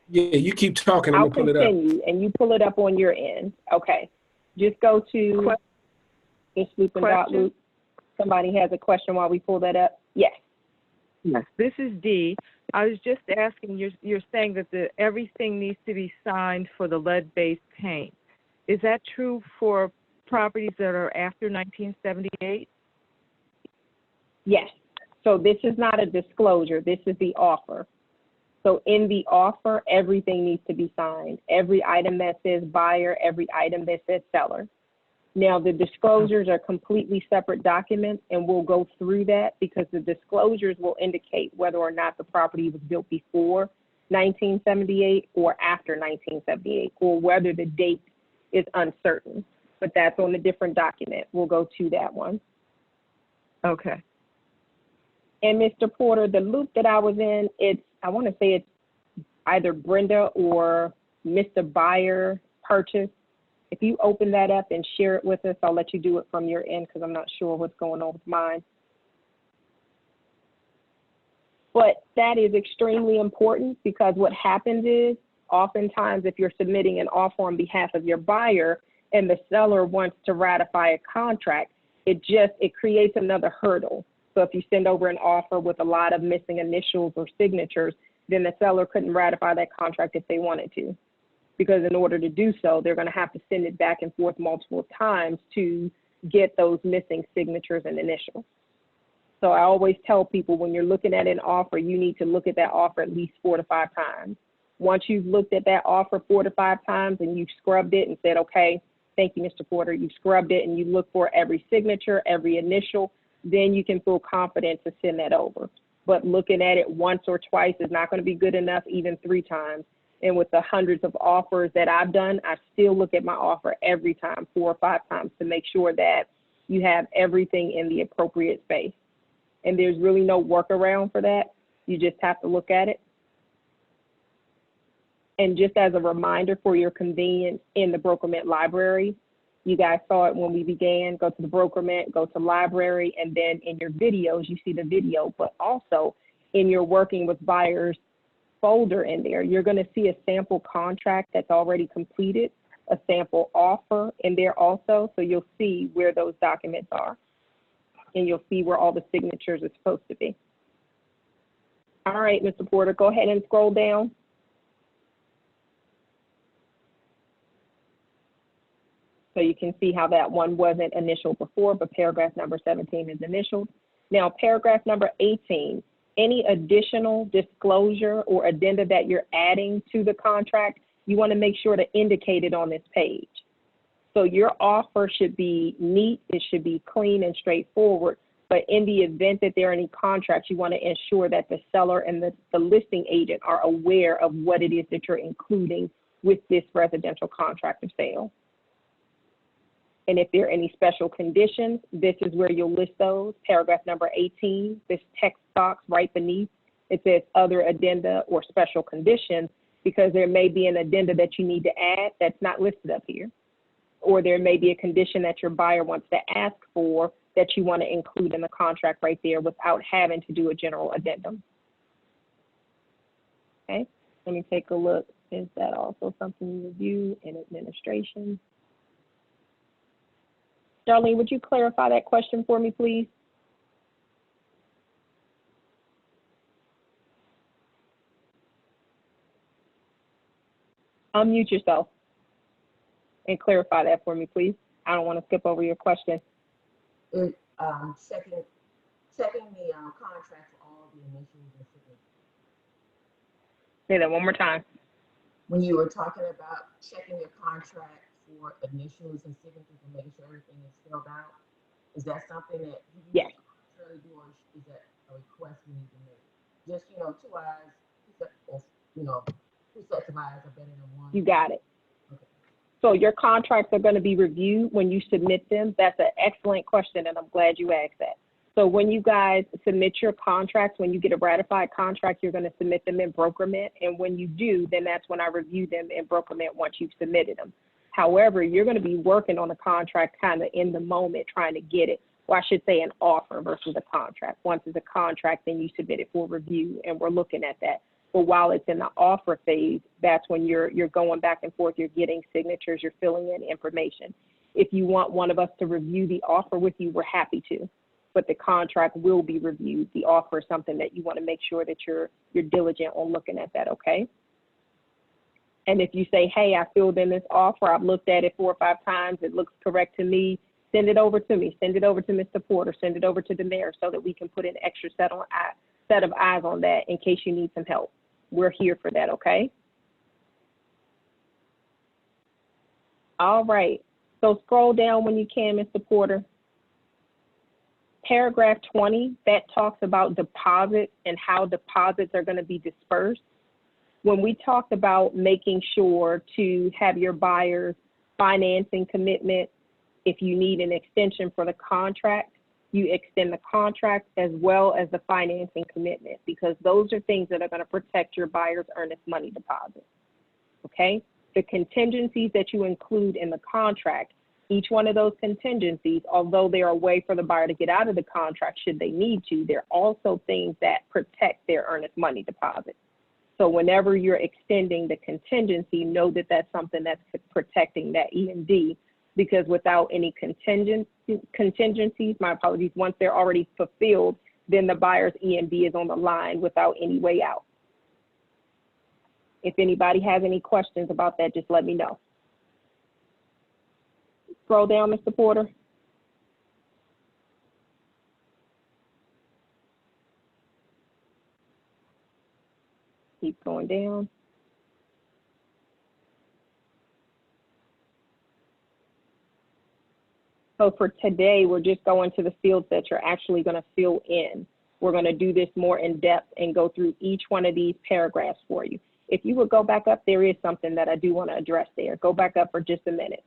Yeah, you keep talking. I'm I'll going to pull it up. continue, and you pull it up on your end. Okay. Just go to Dotloop and Dotloop. Somebody has a question while we pull that up? Yes. Yes, this is Dee. I was just asking, you're saying that everything needs to be signed for the lead-based paint. Is that true for properties that are after 1978? Yes. So this is not a disclosure. This is the offer. So in the offer, everything needs to be signed. Every item that says buyer, every item that says seller. Now, the disclosures are completely separate documents, and we'll go through that because the disclosures will indicate whether or not the property was built before 1978 or after 1978, or whether the date is uncertain. But that's on a different document. We'll go to that one. Okay. And Mr. Porter, the loop that I was in, I want to say it's either Brenda or Mr. Buyer purchase. If you open that up and share it with us, I'll let you do it from your end because I'm not sure what's going on with mine. But that is extremely important because what happens is oftentimes if you're submitting an offer on behalf of your buyer and the seller wants to ratify a contract, it creates another hurdle. So if you send over an offer with a lot of missing initials or signatures, then the seller couldn't ratify that contract if they wanted to. Because in order to do so, they're going to have to send it back and forth multiple times to get those missing signatures and initials. So I always tell people when you're looking at an offer, you need to look at that offer at least 4 to 5 times. Once you've looked at that offer 4 to 5 times and you've scrubbed it and said, okay, thank you, Mr. Porter, you've scrubbed it and you look for every signature, every initial, then you can feel confident to send that over. But looking at it once or twice is not going to be good enough, even 3 times. And with the hundreds of offers that I've done, I still look at my offer every time, 4 or 5 times, to make sure that you have everything in the appropriate space. And there's really no workaround for that. You just have to look at it. And just as a reminder for your convenience, in the BrokerMint library, you guys saw it when we began, go to the BrokerMint, go to library, and then in your videos, you see the video, but also in your working with buyers folder in there, you're gonna see a sample contract that's already completed, a sample offer in there also, so you'll see where those documents are, and you'll see where all the signatures are supposed to be. All right, Mr. Porter, go ahead and scroll down. So you can see how that one wasn't initialed before, but paragraph number 17 is initialed. Now, paragraph number 18, any additional disclosure or addenda that you're adding to the contract, you want to make sure to indicate it on this page. So your offer should be neat, it should be clean and straightforward, but in the event that there are any contracts, you want to ensure that the seller and the listing agent are aware of what it is that you're including with this residential contract of sale. And if there are any special conditions, this is where you'll list those. Paragraph number 18, this text box right beneath, it says other addenda or special conditions, because there may be an addenda that you need to add that's not listed up here. Or there may be a condition that your buyer wants to ask for that you want to include in the contract right there without having to do a general addendum. Okay, let me take a look. Is that also something you review in administration? Darlene, would you clarify that question for me, please? Unmute yourself and clarify that for me, please. I don't want to skip over your question. Checking the contract for all the initials and signatures. Say that one more time. When you were talking about checking your contract for initials and signatures and making sure everything is filled out, is that something that you Yes. necessarily do, or is that a request we need to make? Just, two eyes, two sets of eyes are better than one. You got it. Okay. So your contracts are going to be reviewed when you submit them. That's an excellent question, and I'm glad you asked that. So when you guys submit your contracts, when you get a ratified contract, you're going to submit them in BrokerMint. And when you do, then that's when I review them in BrokerMint once you've submitted them. However, you're going to be working on the contract kind of in the moment, trying to get it. Well, I should say an offer versus a contract. Once it's a contract, then you submit it for review, and we're looking at that. But while it's in the offer phase, that's when you're going back and forth, you're getting signatures, you're filling in information. If you want one of us to review the offer with you, we're happy to. But the contract will be reviewed. The offer is something that you want to make sure that you're diligent on looking at that, okay? And if you say, hey, I filled in this offer, I've looked at it 4 or 5 times, it looks correct to me, send it over to me, send it over to Mr. Porter, send it over to the mayor so that we can put an extra set of eyes on that in case you need some help. We're here for that, okay? All right, so scroll down when you can, Mr. Porter. Paragraph 20, that talks about deposits and how deposits are going to be dispersed. When we talked about making sure to have your buyer's financing commitment, if you need an extension for the contract, you extend the contract as well as the financing commitment, because those are things that are going to protect your buyer's earnest money deposit, okay? The contingencies that you include in the contract, each one of those contingencies, although they're a way for the buyer to get out of the contract should they need to, they're also things that protect their earnest money deposit. So whenever you're extending the contingency, know that that's something that's protecting that EMD, because without any contingencies, my apologies, once they're already fulfilled, then the buyer's EMD is on the line without any way out. If anybody has any questions about that, just let me know. Scroll down, Mr. Porter. Keep going down. So for today, we're just going to the fields that you're actually going to fill in. We're going to do this more in depth and go through each one of these paragraphs for you. If you would go back up, there is something that I do want to address there. Go back up for just a minute.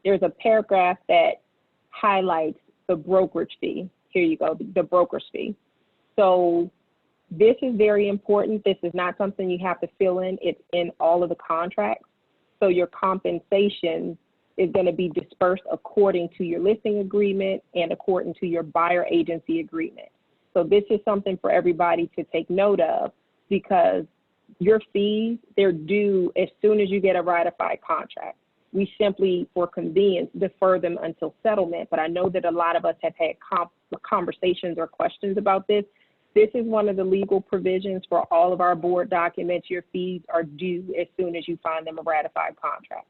There's a paragraph that highlights the brokerage fee. Here you go, the brokerage fee. So This is very important. This is not something you have to fill in. It's in all of the contracts. So your compensation is going to be dispersed according to your listing agreement and according to your buyer agency agreement. So this is something for everybody to take note of, because your fees, they're due as soon as you get a ratified contract. We simply, for convenience, defer them until settlement. But I know that a lot of us have had conversations or questions about this. This is one of the legal provisions for all of our board documents. Your fees are due as soon as you find them a ratified contract.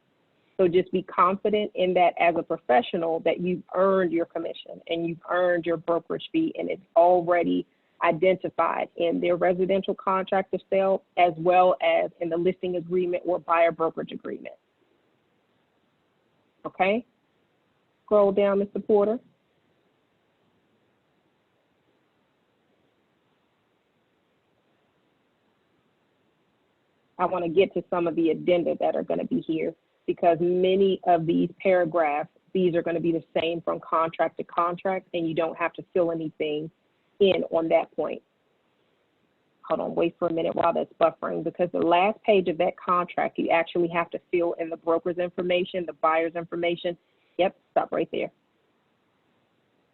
So just be confident in that as a professional, that you've earned your commission and you've earned your brokerage fee, and it's already identified in their residential contract of sale as well as in the listing agreement or buyer brokerage agreement. Okay? Scroll down, Mr. Porter. I want to get to some of the addenda that are going to be here, because many of these paragraphs, these are going to be the same from contract to contract, and you don't have to fill anything in on that point. Hold on, wait for a minute while that's buffering, because the last page of that contract, you actually have to fill in the broker's information, the buyer's information. Yep, stop right there.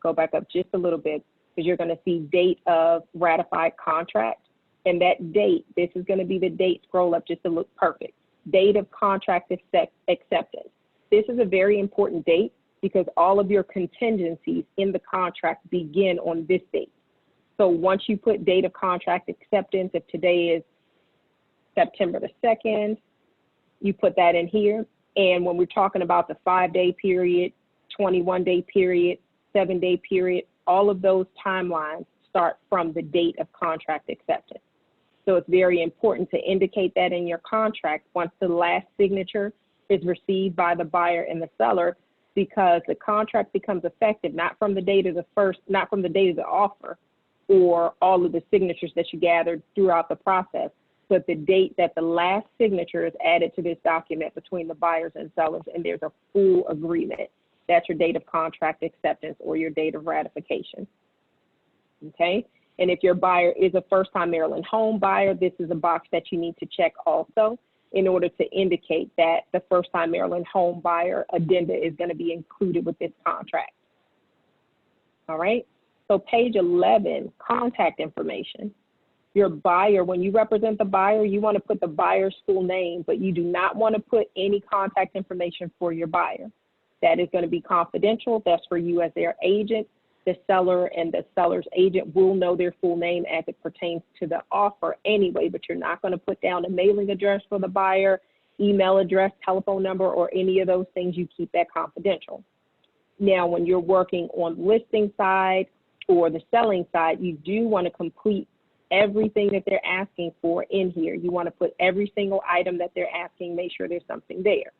Go back up just a little bit, because you're going to see date of ratified contract. And that date, this is going to be the date, scroll up just to look perfect. Date of contract acceptance. This is a very important date, because all of your contingencies in the contract begin on this date. So once you put date of contract acceptance, if today is September the 2nd, you put that in here. And when we're talking about the 5-day period, 21-day period, 7-day period, all of those timelines start from the date of contract acceptance. So it's very important to indicate that in your contract once the last signature is received by the buyer and the seller, because the contract becomes effective not from the date of the offer or all of the signatures that you gathered throughout the process, but the date that the last signature is added to this document between the buyers and sellers, and there's a full agreement. That's your date of contract acceptance or your date of ratification. Okay? And if your buyer is a first-time Maryland home buyer, this is a box that you need to check also in order to indicate that the first-time Maryland home buyer addenda is going to be included with this contract. All right? So page 11, contact information. Your buyer, when you represent the buyer, you want to put the buyer's full name, but you do not want to put any contact information for your buyer. That is going to be confidential. That's for you as their agent. The seller and the seller's agent will know their full name as it pertains to the offer anyway, but you're not going to put down a mailing address for the buyer, email address, telephone number, or any of those things. You keep that confidential. Now, when you're working on the listing side or the selling side, you do want to complete everything that they're asking for in here. You want to put every single item that they're asking, make sure there's something there.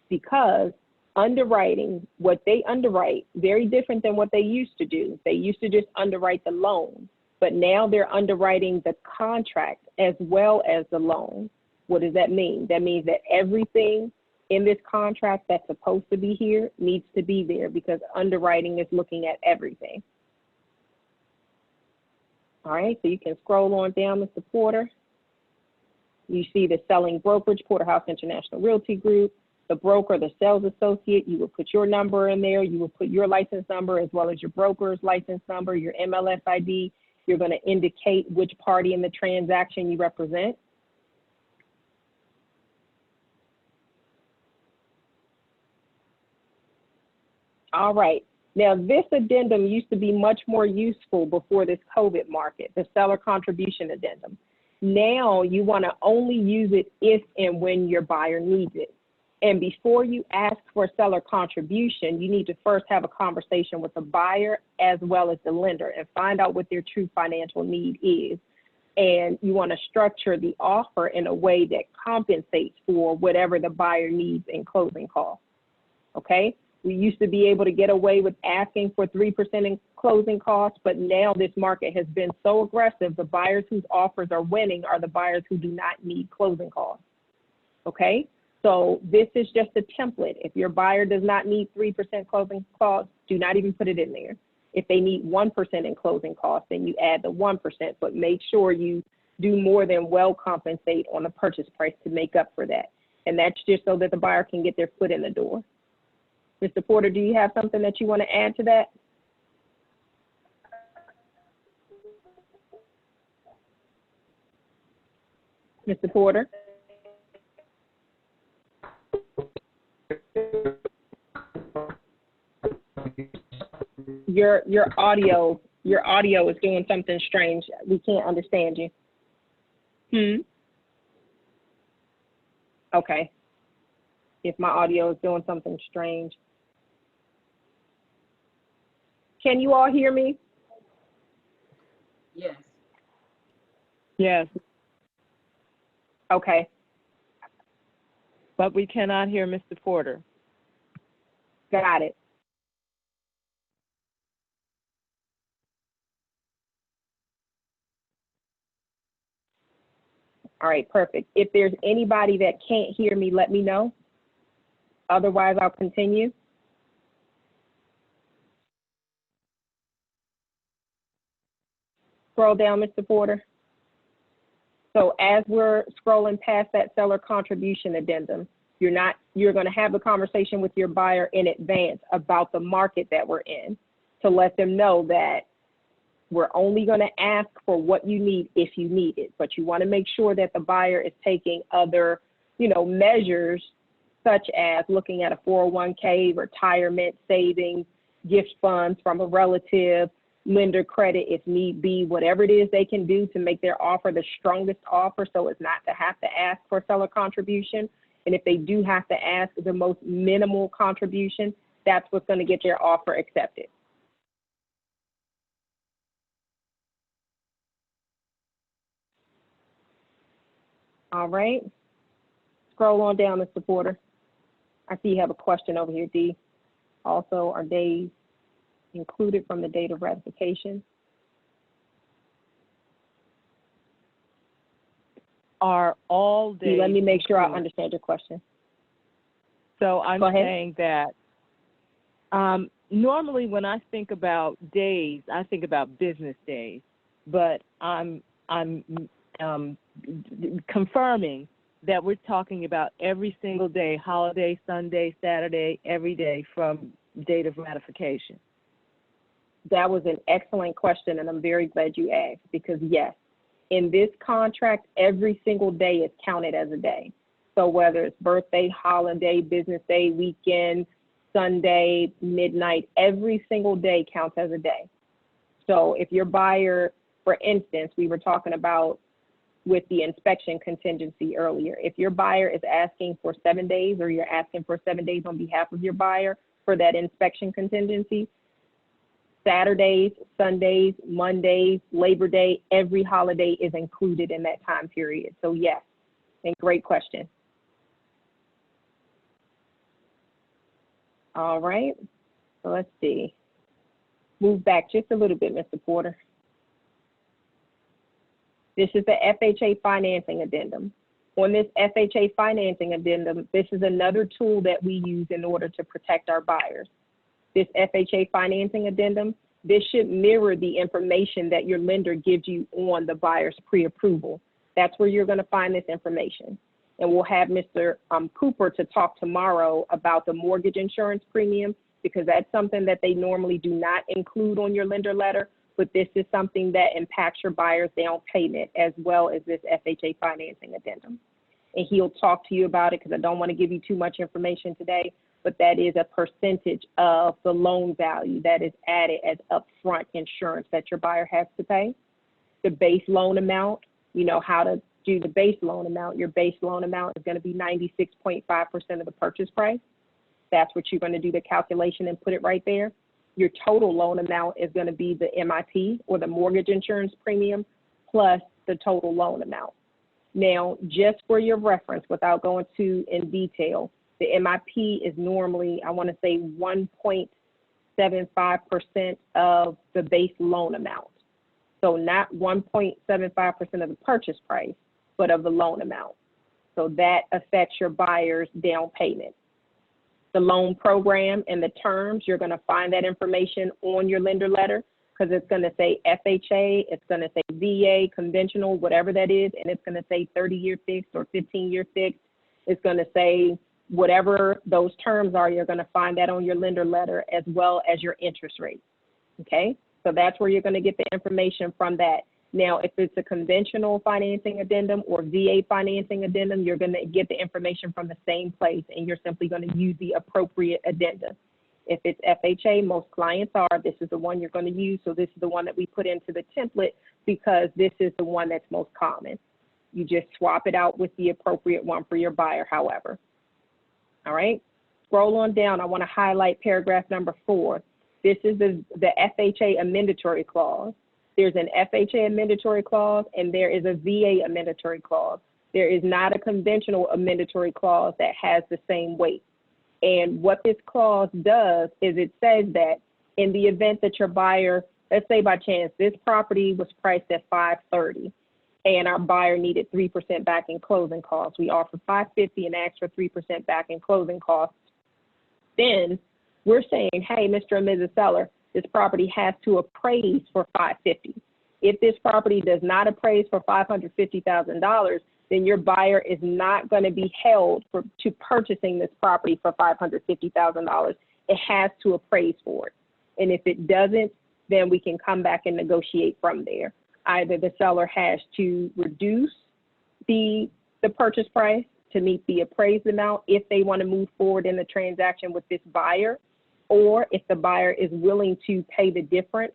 Because underwriting, what they underwrite, very different than what they used to do. They used to just underwrite the loan, but now they're underwriting the contract as well as the loan. What does that mean? That means that everything in this contract that's supposed to be here needs to be there, because underwriting is looking at everything. All right, so you can scroll on down, Mr. Porter. You see the selling brokerage, Porterhouse International Realty Group. The broker, the sales associate, you will put your number in there. You will put your license number as well as your broker's license number, your MLS ID. You're going to indicate which party in the transaction you represent. All right. Now, this addendum used to be much more useful before this COVID market, the seller contribution addendum. Now, you want to only use it if and when your buyer needs it. And before you ask for a seller contribution, you need to first have a conversation with the buyer as well as the lender and find out what their true financial need is. And you want to structure the offer in a way that compensates for whatever the buyer needs in closing costs. Okay? We used to be able to get away with asking for 3% in closing costs, but now this market has been so aggressive, the buyers whose offers are winning are the buyers who do not need closing costs. Okay? So this is just a template. If your buyer does not need 3% closing costs, do not even put it in there. If they need 1% in closing costs, then you add the 1%, but make sure you do more than well compensate on the purchase price to make up for that. And that's just so that the buyer can get their foot in the door. Mr. Porter, do you have something that you want to add to that? Mr. Porter? Your audio is doing something strange. We can't understand you. Okay. If my audio is doing something strange. Can you all hear me? Yes. Yes, Okay. but we cannot hear Mr. Porter. Got it. All right, perfect. If there's anybody that can't hear me, let me know. Otherwise, I'll continue. Scroll down, Mr. Porter. So as we're scrolling past that seller contribution addendum, you're going to have a conversation with your buyer in advance about the market that we're in to let them know that we're only going to ask for what you need if you need it, but you want to make sure that the buyer is taking other, measures such as looking at a 401k, retirement savings, gift funds from a relative, lender credit if need be, whatever it is they can do to make their offer the strongest offer so as not to have to ask for seller contribution. And if they do have to ask the most minimal contribution, that's what's going to get their offer accepted. All right. Scroll on down, Mr. Porter. I see you have a question over here, D. Also, are days included from the date of ratification? Are all days? D, let me make sure I included? understand your question. So I'm Go ahead. saying that normally when I think about days, I think about business days, but I'm confirming that we're talking about every single day, holiday, Sunday, Saturday, every day from date of ratification. That was an excellent question, and I'm very glad you asked, because yes, in this contract, every single day is counted as a day. So whether it's birthday, holiday, business day, weekend, Sunday, midnight, every single day counts as a day. So if your buyer, for instance, we were talking about with the inspection contingency earlier, if your buyer is asking for 7 days or you're asking for 7 days on behalf of your buyer for that inspection contingency, Saturdays, Sundays, Mondays, Labor Day, every holiday is included in that time period. So yes, and great question. All right, so let's see. Move back just a little bit, Mr. Porter. This is the FHA financing addendum. On this FHA financing addendum, this is another tool that we use in order to protect our buyers. This FHA financing addendum, this should mirror the information that your lender gives you on the buyer's pre-approval. That's where you're going to find this information. And we'll have Mr. Cooper to talk tomorrow about the mortgage insurance premium, because that's something that they normally do not include on your lender letter, but this is something that impacts your buyer's down payment as well as this FHA financing addendum. And he'll talk to you about it, because I don't want to give you too much information today, but that is a percentage of the loan value that is added as upfront insurance that your buyer has to pay. The base loan amount, you know how to do the base loan amount. Your base loan amount is going to be 96.5% of the purchase price. That's what you're going to do the calculation and put it right there. Your total loan amount is going to be the MIP, or the mortgage insurance premium, plus the total loan amount. Now, just for your reference, without going too in detail, the MIP is normally, I want to say 1.75% of the base loan amount. So not 1.75% of the purchase price, but of the loan amount. So that affects your buyer's down payment. the loan program and the terms, you're going to find that information on your lender letter, because it's going to say FHA, it's going to say VA, conventional, whatever that is, and it's going to say 30-year fixed or 15-year fixed. It's going to say whatever those terms are, you're going to find that on your lender letter, as well as your interest rate. Okay, so that's where you're going to get the information from that. Now, if it's a conventional financing addendum or VA financing addendum, you're going to get the information from the same place, and you're simply going to use the appropriate addendum. If it's FHA, most clients are, this is the one you're going to use. So this is the one that we put into the template, because this is the one that's most common. You just swap it out with the appropriate one for your buyer, however. All right, scroll on down. I want to highlight paragraph number 4. This is the FHA amendatory clause. There's an FHA amendatory clause, and there is a VA amendatory clause. There is not a conventional amendatory clause that has the same weight. And what this clause does is it says that in the event that your buyer, let's say by chance, this property was priced at $530, and our buyer needed 3% back in closing costs. We offer $550 and asked for 3% back in closing costs. Then we're saying, hey, Mr. and Mrs. Seller, this property has to appraise for $550. If this property does not appraise for $550,000, then your buyer is not going to be held to purchasing this property for $550,000. It has to appraise for it. And if it doesn't, then we can come back and negotiate from there. Either the seller has to reduce the purchase price to meet the appraised amount if they want to move forward in the transaction with this buyer, or if the buyer is willing to pay the difference.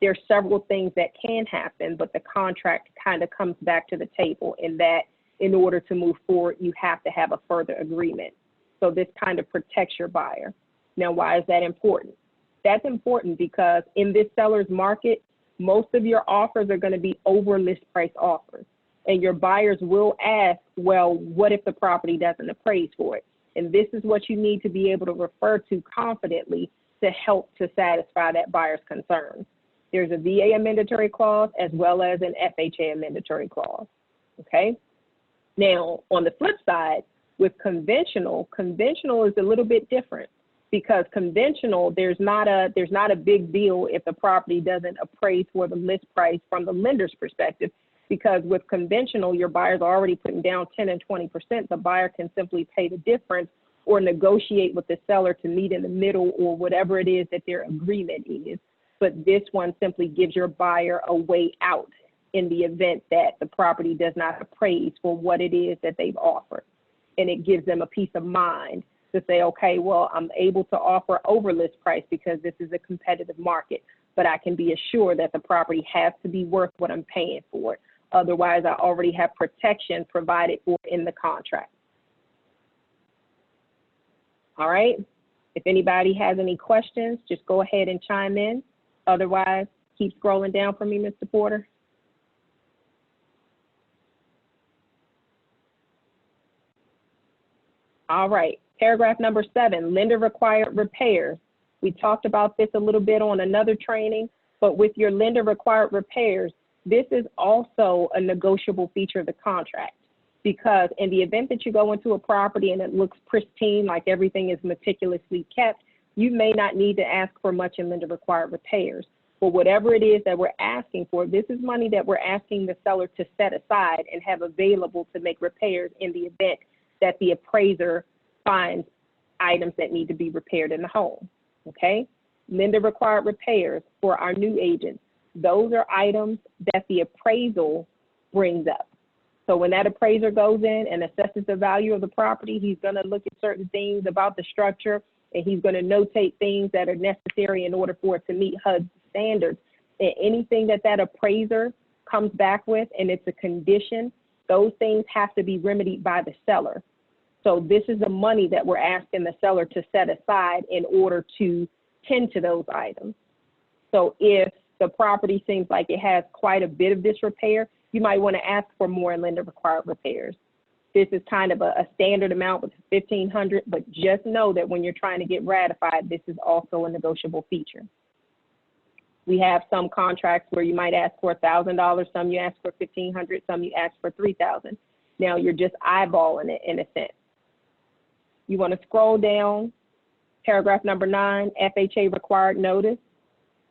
There's several things that can happen, but the contract kind of comes back to the table in that in order to move forward, you have to have a further agreement. So this kind of protects your buyer. Now, why is that important? That's important because in this seller's market, most of your offers are going to be over list price offers. And your buyers will ask, well, what if the property doesn't appraise for it? And this is what you need to be able to refer to confidently to help to satisfy that buyer's concerns. There's a VA amendatory clause as well as an FHA amendatory clause, okay? Now, on the flip side, with conventional is a little bit different, because conventional, there's not a big deal if the property doesn't appraise for the list price from the lender's perspective, because with conventional, your buyer's already putting down 10 and 20%. The buyer can simply pay the difference or negotiate with the seller to meet in the middle or whatever it is that their agreement is. But this one simply gives your buyer a way out in the event that the property does not appraise for what it is that they've offered. And it gives them a peace of mind to say, okay, well, I'm able to offer over list price because this is a competitive market, but I can be assured that the property has to be worth what I'm paying for it. Otherwise, I already have protection provided for in the contract. All right. If anybody has any questions, just go ahead and chime in. Otherwise, keep scrolling down for me, Mr. Porter. All right. Paragraph number 7, lender required repairs. We talked about this a little bit on another training, but with your lender required repairs, this is also a negotiable feature of the contract, because in the event that you go into a property and it looks pristine, like everything is meticulously kept, you may not need to ask for much in lender required repairs. But whatever it is that we're asking for, this is money that we're asking the seller to set aside and have available to make repairs in the event that the appraiser finds items that need to be repaired in the home, okay? Lender required repairs for our new agents. Those are items that the appraisal brings up. So when that appraiser goes in and assesses the value of the property, he's going to look at certain things about the structure, and he's going to notate things that are necessary in order for it to meet HUD standards. And anything that that appraiser comes back with and it's a condition, those things have to be remedied by the seller. So this is the money that we're asking the seller to set aside in order to tend to those items. So if the property seems like it has quite a bit of disrepair, you might want to ask for more in lender required repairs. This is kind of a standard amount with $1,500, but just know that when you're trying to get ratified, this is also a negotiable feature. We have some contracts where you might ask for $1,000, some you ask for $1,500, some you ask for $3,000. Now you're just eyeballing it in a sense. You want to scroll down Paragraph number 9, FHA required notice.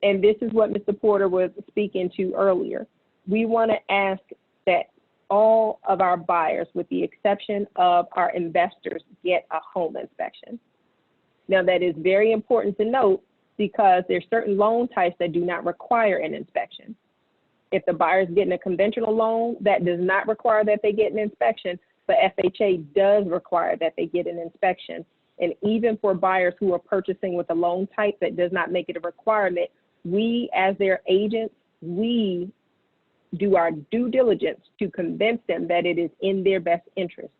And this is what Mr. Porter was speaking to earlier. We want to ask that all of our buyers, with the exception of our investors, get a home inspection. Now, that is very important to note because there's certain loan types that do not require an inspection. If the buyer's getting a conventional loan, that does not require that they get an inspection, but FHA does require that they get an inspection. And even for buyers who are purchasing with a loan type that does not make it a requirement, we, as their agents, we do our due diligence to convince them that it is in their best interest,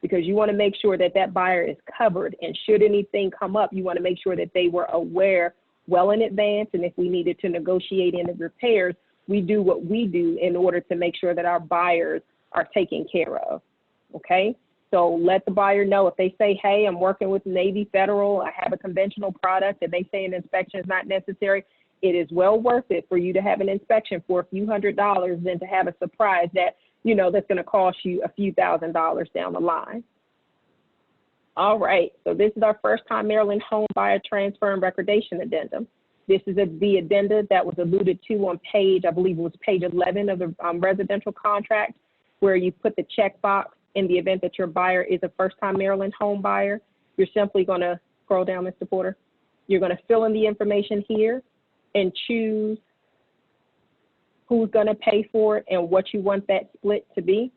because you want to make sure that that buyer is covered. And should anything come up, you want to make sure that they were aware well in advance. And if we needed to negotiate any repairs, we do what we do in order to make sure that our buyers are taken care of. Okay? So let the buyer know if they say, hey, I'm working with Navy Federal, I have a conventional product, and they say an inspection is not necessary, it is well worth it for you to have an inspection for a few $100s than to have a surprise that, you know, that's going to cost you a few $1,000s down the line. All right, so this is our first time Maryland home buyer transfer and recordation addendum. This is the addenda that was alluded to on page, I believe it was page 11 of the residential contract, where you put the checkbox in the event that your buyer is a first time Maryland home buyer. You're simply going to scroll down, Mr. Porter. You're going to fill in the information here and choose who's going to pay for it and what you want that split to be.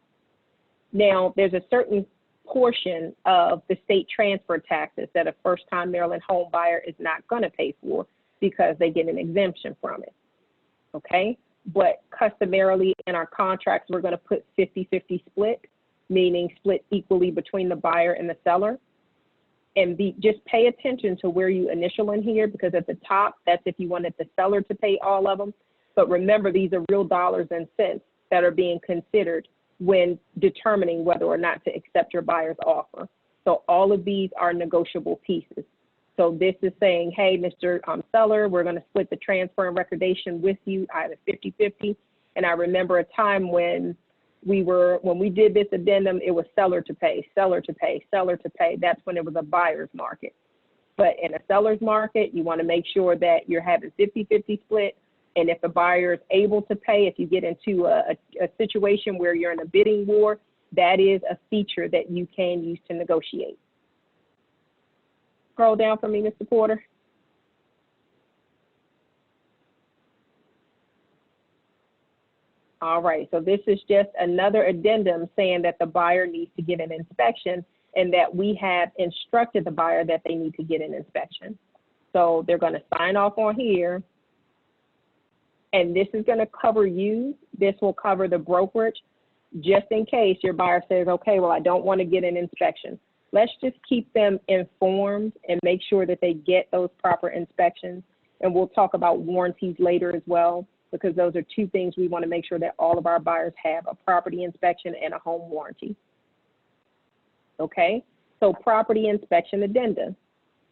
Now, there's a certain portion of the state transfer taxes that a first-time Maryland home buyer is not going to pay for because they get an exemption from it, okay? But customarily in our contracts, we're going to put 50-50 split, meaning split equally between the buyer and the seller. And just pay attention to where you initial in here, because at the top, that's if you wanted the seller to pay all of them. But remember, these are real dollars and cents that are being considered when determining whether or not to accept your buyer's offer. So all of these are negotiable pieces. So this is saying, hey, Mr. Seller, we're going to split the transfer and recordation with you, either 50-50. And I remember a time when we did this addendum, it was seller to pay, seller to pay, seller to pay. That's when it was a buyer's market. But in a seller's market, you want to make sure that you're having 50-50 split. And if the buyer is able to pay, if you get into a situation where you're in a bidding war, that is a feature that you can use to negotiate. Scroll down for me, Mr. Porter. All right, so this is just another addendum saying that the buyer needs to get an inspection and that we have instructed the buyer that they need to get an inspection. So they're going to sign off on here. And this is going to cover you. This will cover the brokerage, just in case your buyer says, okay, well, I don't want to get an inspection. Let's just keep them informed and make sure that they get those proper inspections. And we'll talk about warranties later as well, because those are two things we want to make sure that all of our buyers have: a property inspection and a home warranty. Okay, so property inspection addenda.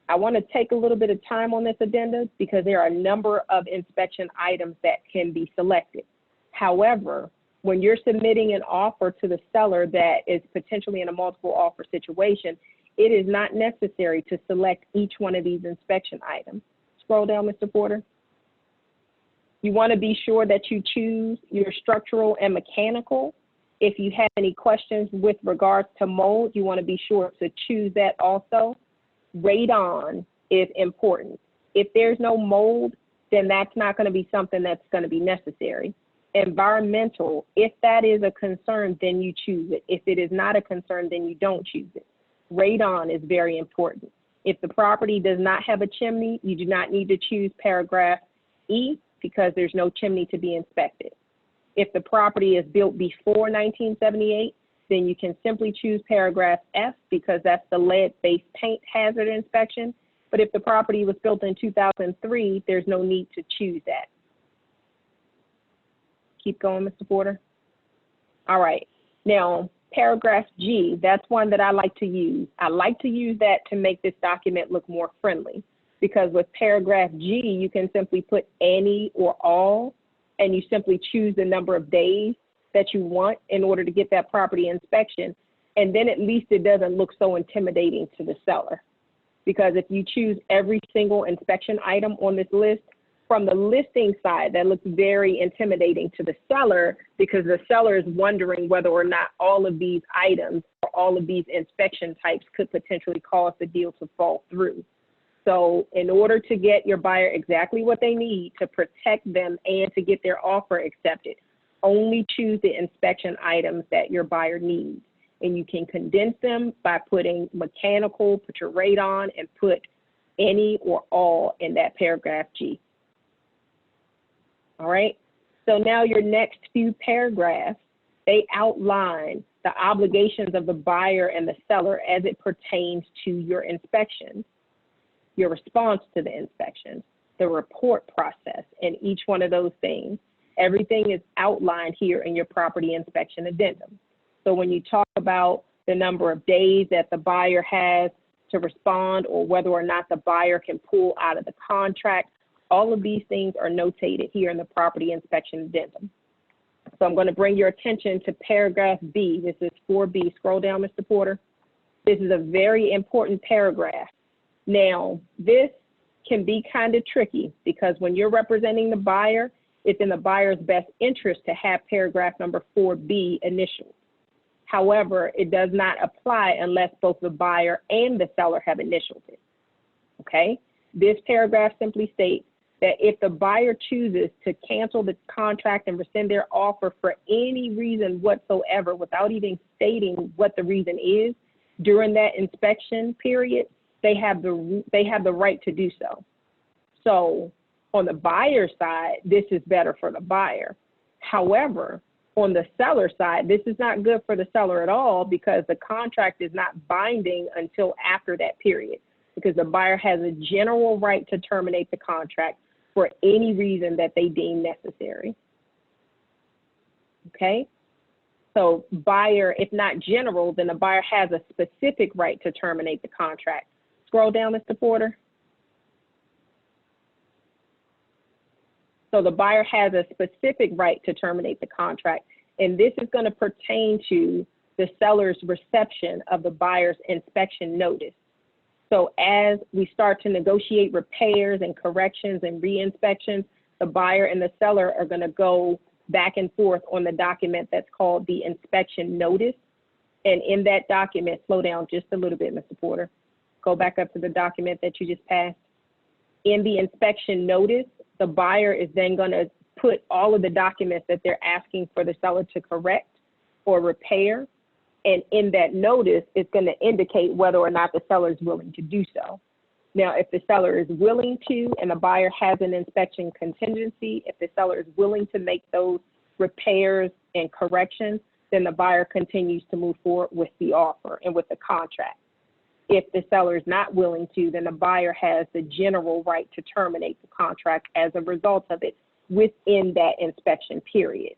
I want to take a little bit of time on this addenda because there are a number of inspection items that can be selected. However, when you're submitting an offer to the seller that is potentially in a multiple offer situation, it is not necessary to select each one of these inspection items. Scroll down, Mr. Porter. You want to be sure that you choose your structural and mechanical. If you have any questions with regards to mold, you want to be sure to choose that also. Radon is important. If there's no mold, then that's not going to be something that's going to be necessary. Environmental, if that is a concern, then you choose it. If it is not a concern, then you don't choose it. Radon is very important. If the property does not have a chimney, you do not need to choose paragraph E because there's no chimney to be inspected. If the property is built before 1978, then you can simply choose paragraph F because that's the lead-based paint hazard inspection. But if the property was built in 2003, there's no need to choose that. Keep going, Mr. Porter. All right. Now, paragraph G, that's one that I like to use. I like to use that to make this document look more friendly, because with paragraph G, you can simply put any or all, and you simply choose the number of days that you want in order to get that property inspection. And then at least it doesn't look so intimidating to the seller. because if you choose every single inspection item on this list, from the listing side, that looks very intimidating to the seller, because the seller is wondering whether or not all of these items or all of these inspection types could potentially cause the deal to fall through. So in order to get your buyer exactly what they need to protect them and to get their offer accepted, only choose the inspection items that your buyer needs. And you can condense them by putting mechanical, put your radon, and put any or all in that paragraph G. All right, so now your next few paragraphs, they outline the obligations of the buyer and the seller as it pertains to your inspections, your response to the inspections, the report process, and each one of those things. Everything is outlined here in your property inspection addendum. So when you talk about the number of days that the buyer has to respond, or whether or not the buyer can pull out of the contract, all of these things are notated here in the property inspection addendum. So I'm going to bring your attention to paragraph B. This is 4B. Scroll down, Mr. Porter. This is a very important paragraph. Now, this can be kind of tricky, because when you're representing the buyer, it's in the buyer's best interest to have paragraph number 4B initialed. However, it does not apply unless both the buyer and the seller have initialed it. Okay? This paragraph simply states that if the buyer chooses to cancel the contract and rescind their offer for any reason whatsoever, without even stating what the reason is, during that inspection period, they have the right to do so. So on the buyer side, this is better for the buyer. However, on the seller side, this is not good for the seller at all, because the contract is not binding until after that period, because the buyer has a general right to terminate the contract for any reason that they deem necessary. Okay? So buyer, if not general, then the buyer has a specific right to terminate the contract. Scroll down, Mr. Porter. So the buyer has a specific right to terminate the contract, and this is going to pertain to the seller's reception of the buyer's inspection notice. So as we start to negotiate repairs and corrections and re-inspections, the buyer and the seller are going to go back and forth on the document that's called the inspection notice. And in that document, slow down just a little bit, Mr. Porter. Go back up to the document that you just passed. In the inspection notice, the buyer is then going to put all of the documents that they're asking for the seller to correct or repair. And in that notice, it's going to indicate whether or not the seller is willing to do so. Now, if the seller is willing to, and the buyer has an inspection contingency, if the seller is willing to make those repairs and corrections, then the buyer continues to move forward with the offer and with the contract. If the seller is not willing to, then the buyer has the general right to terminate the contract as a result of it within that inspection period.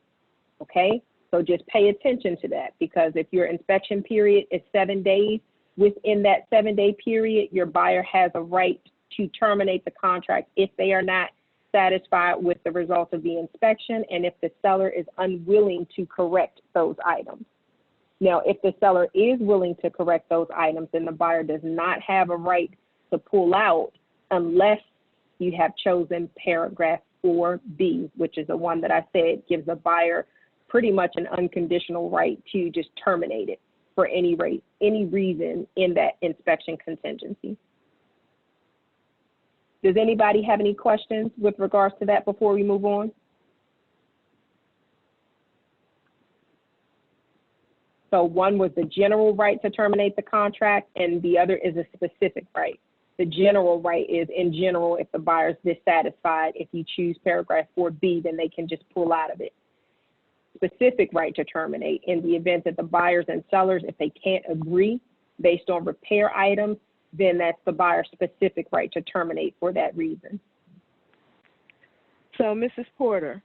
Okay? So just pay attention to that, because if your inspection period is 7 days, within that 7-day period, your buyer has a right to terminate the contract if they are not satisfied with the results of the inspection and if the seller is unwilling to correct those items. Now, if the seller is willing to correct those items, then the buyer does not have a right to pull out unless you have chosen paragraph 4B, which is the one that I said gives the buyer pretty much an unconditional right to just terminate it for any reason in that inspection contingency. Does anybody have any questions with regards to that before we move on? So one was the general right to terminate the contract, and the other is a specific right. The general right is, in general, if the buyer's dissatisfied, if you choose paragraph 4B, then they can just pull out of it. Specific right to terminate in the event that the buyers and sellers, if they can't agree based on repair items, then that's the buyer's specific right to terminate for that reason. So, Mrs. Porter.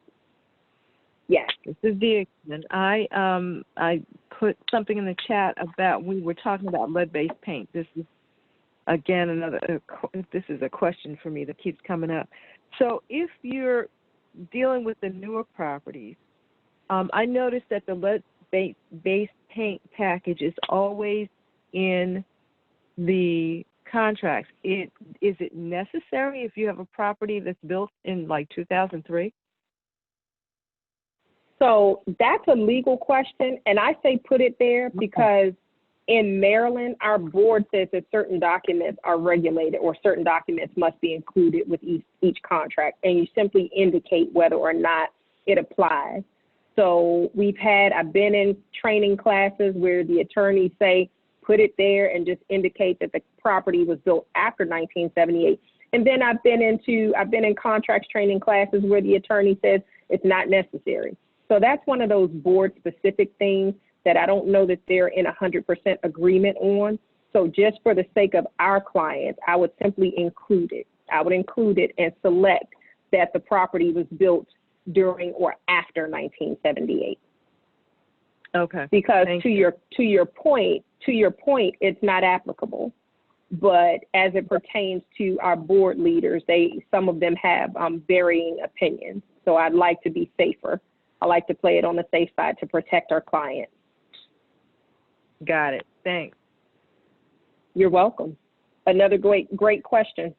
Yes. This is Dee again. I put something in the chat about, we were talking about lead-based paint. This is, again, this is a question for me that keeps coming up. So if you're dealing with the newer properties, I noticed that the lead-based paint package is always in the contracts, is it necessary if you have a property that's built in like 2003? So that's a legal question, and I say put it there because in Maryland, our board says that certain documents are regulated or certain documents must be included with each contract, and you simply indicate whether or not it applies. So I've been in training classes where the attorneys say, put it there and just indicate that the property was built after 1978. And then I've been in contracts training classes where the attorney says it's not necessary. So that's one of those board specific things that I don't know that they're in 100% agreement on. So just for the sake of our clients, I would simply include it. I would include it and select that the property was built during or after 1978. Okay. Because to your point, it's not applicable. But as it pertains to our board leaders, some of them have varying opinions. So I'd like to be safer. I like to play it on the safe side to protect our clients. Got it. Thanks. You're welcome. Another great question.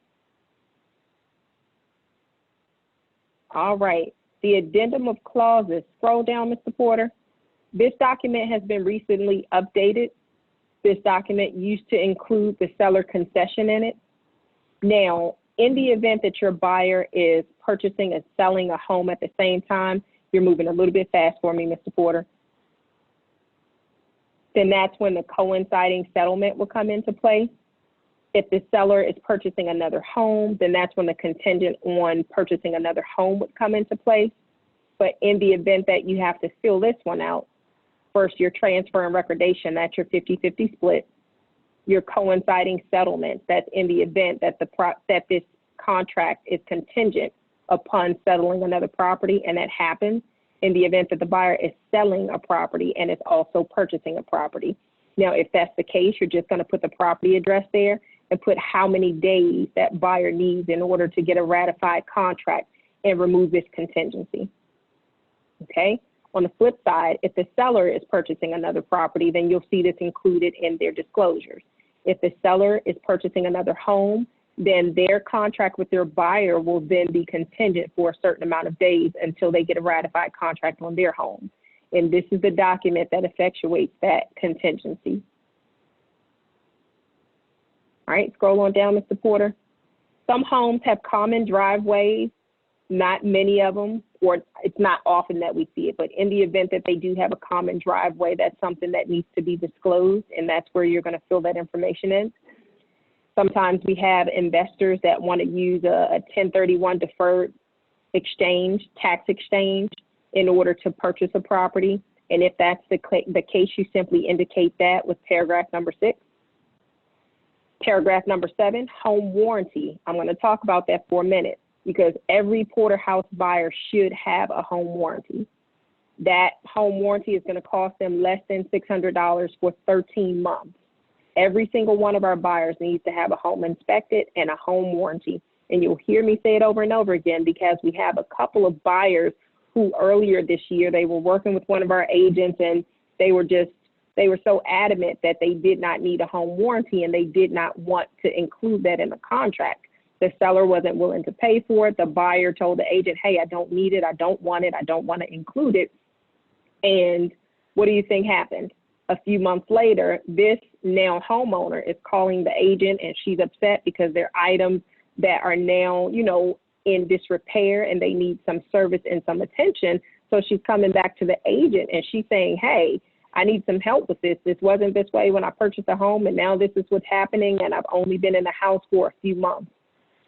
All right. The addendum of clauses. Scroll down, Mr. Porter. This document has been recently updated. This document used to include the seller concession in it. Now, in the event that your buyer is purchasing and selling a home at the same time, you're moving a little bit fast for me, Mr. Porter. Then that's when the coinciding settlement will come into play. If the seller is purchasing another home, then that's when the contingent on purchasing another home would come into play. But in the event that you have to fill this one out, first your transfer and recordation, that's your 50-50 split. Your coinciding settlement, that's in the event that that this contract is contingent upon settling another property, and that happens in the event that the buyer is selling a property and is also purchasing a property. Now, if that's the case, you're just going to put the property address there and put how many days that buyer needs in order to get a ratified contract and remove this contingency. Okay? On the flip side, if the seller is purchasing another property, then you'll see this included in their disclosures. If the seller is purchasing another home, then their contract with their buyer will then be contingent for a certain amount of days until they get a ratified contract on their home. And this is the document that effectuates that contingency. All right, scroll on down, Mr. Porter. Some homes have common driveways, not many of them, or it's not often that we see it, but in the event that they do have a common driveway, that's something that needs to be disclosed, and that's where you're going to fill that information in. Sometimes we have investors that want to use a 1031 deferred exchange, tax exchange, in order to purchase a property. And if that's the case, you simply indicate that with paragraph number 6. Paragraph number 7, home warranty. I'm going to talk about that for a minute because every Porterhouse buyer should have a home warranty. That home warranty is going to cost them less than $600 for 13 months. Every single one of our buyers needs to have a home inspected and a home warranty. And you'll hear me say it over and over again because we have a couple of buyers who earlier this year, they were working with one of our agents and they were so adamant that they did not need a home warranty and they did not want to include that in the contract. The seller wasn't willing to pay for it. The buyer told the agent, hey, I don't need it. I don't want it. I don't want to include it. And what do you think happened? A few months later, this now homeowner is calling the agent and she's upset because they're items that are now, in disrepair and they need some service and some attention. So she's coming back to the agent and she's saying, hey, I need some help with this. This wasn't this way when I purchased a home and now this is what's happening and I've only been in the house for a few months.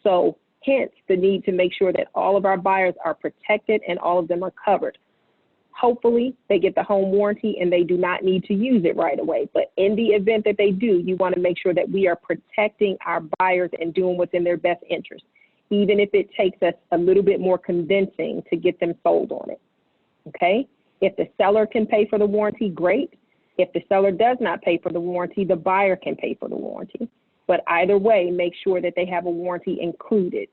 So hence the need to make sure that all of our buyers are protected and all of them are covered. Hopefully they get the home warranty and they do not need to use it right away. But in the event that they do, you want to make sure that we are protecting our buyers and doing what's in their best interest, even if it takes us a little bit more convincing to get them sold on it. Okay? If the seller can pay for the warranty, great. If the seller does not pay for the warranty, the buyer can pay for the warranty. But either way, make sure that they have a warranty included.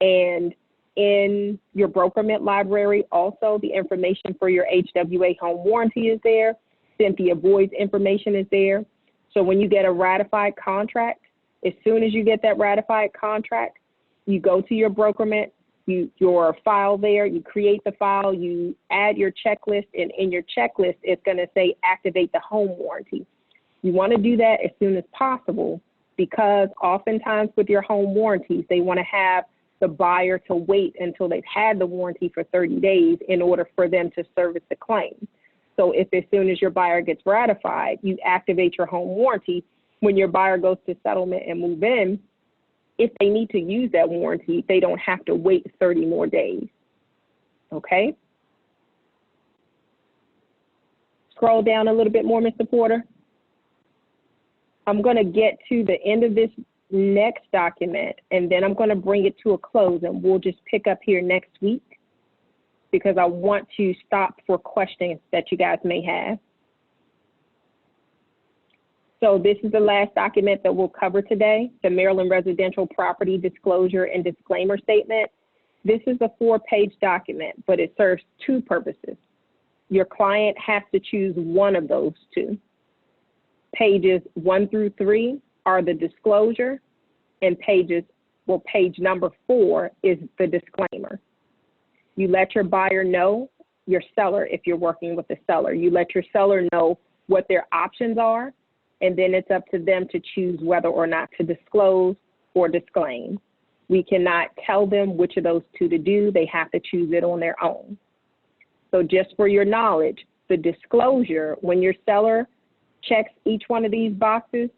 And in your brokerment library, also the information for your HWA home warranty is there. Cynthia Boyd's information is there. So when you get a ratified contract, As soon as you get that ratified contract, you go to your brokerment, your file there, you create the file, you add your checklist, and in your checklist, it's going to say activate the home warranty. You want to do that as soon as possible because oftentimes with your home warranties, they want to have the buyer to wait until they've had the warranty for 30 days in order for them to service the claim. So if as soon as your buyer gets ratified, you activate your home warranty, when your buyer goes to settlement and move in, if they need to use that warranty, they don't have to wait 30 more days. Okay? Scroll down a little bit more, Mr. Porter. I'm going to get to the end of this next document, and then I'm going to bring it to a close, and we'll just pick up here next week because I want to stop for questions that you guys may have. So this is the last document that we'll cover today, the Maryland Residential Property Disclosure and Disclaimer Statement. This is a 4-page document, but it serves 2 purposes. Your client has to choose one of those 2. Pages 1 through 3 are the disclosure, and page number 4 is the disclaimer. You let your buyer know, your seller, if you're working with the seller, you let your seller know what their options are, and then it's up to them to choose whether or not to disclose or disclaim. We cannot tell them which of those 2 to do. They have to choose it on their own. So just for your knowledge, the disclosure, when your seller checks each one of these boxes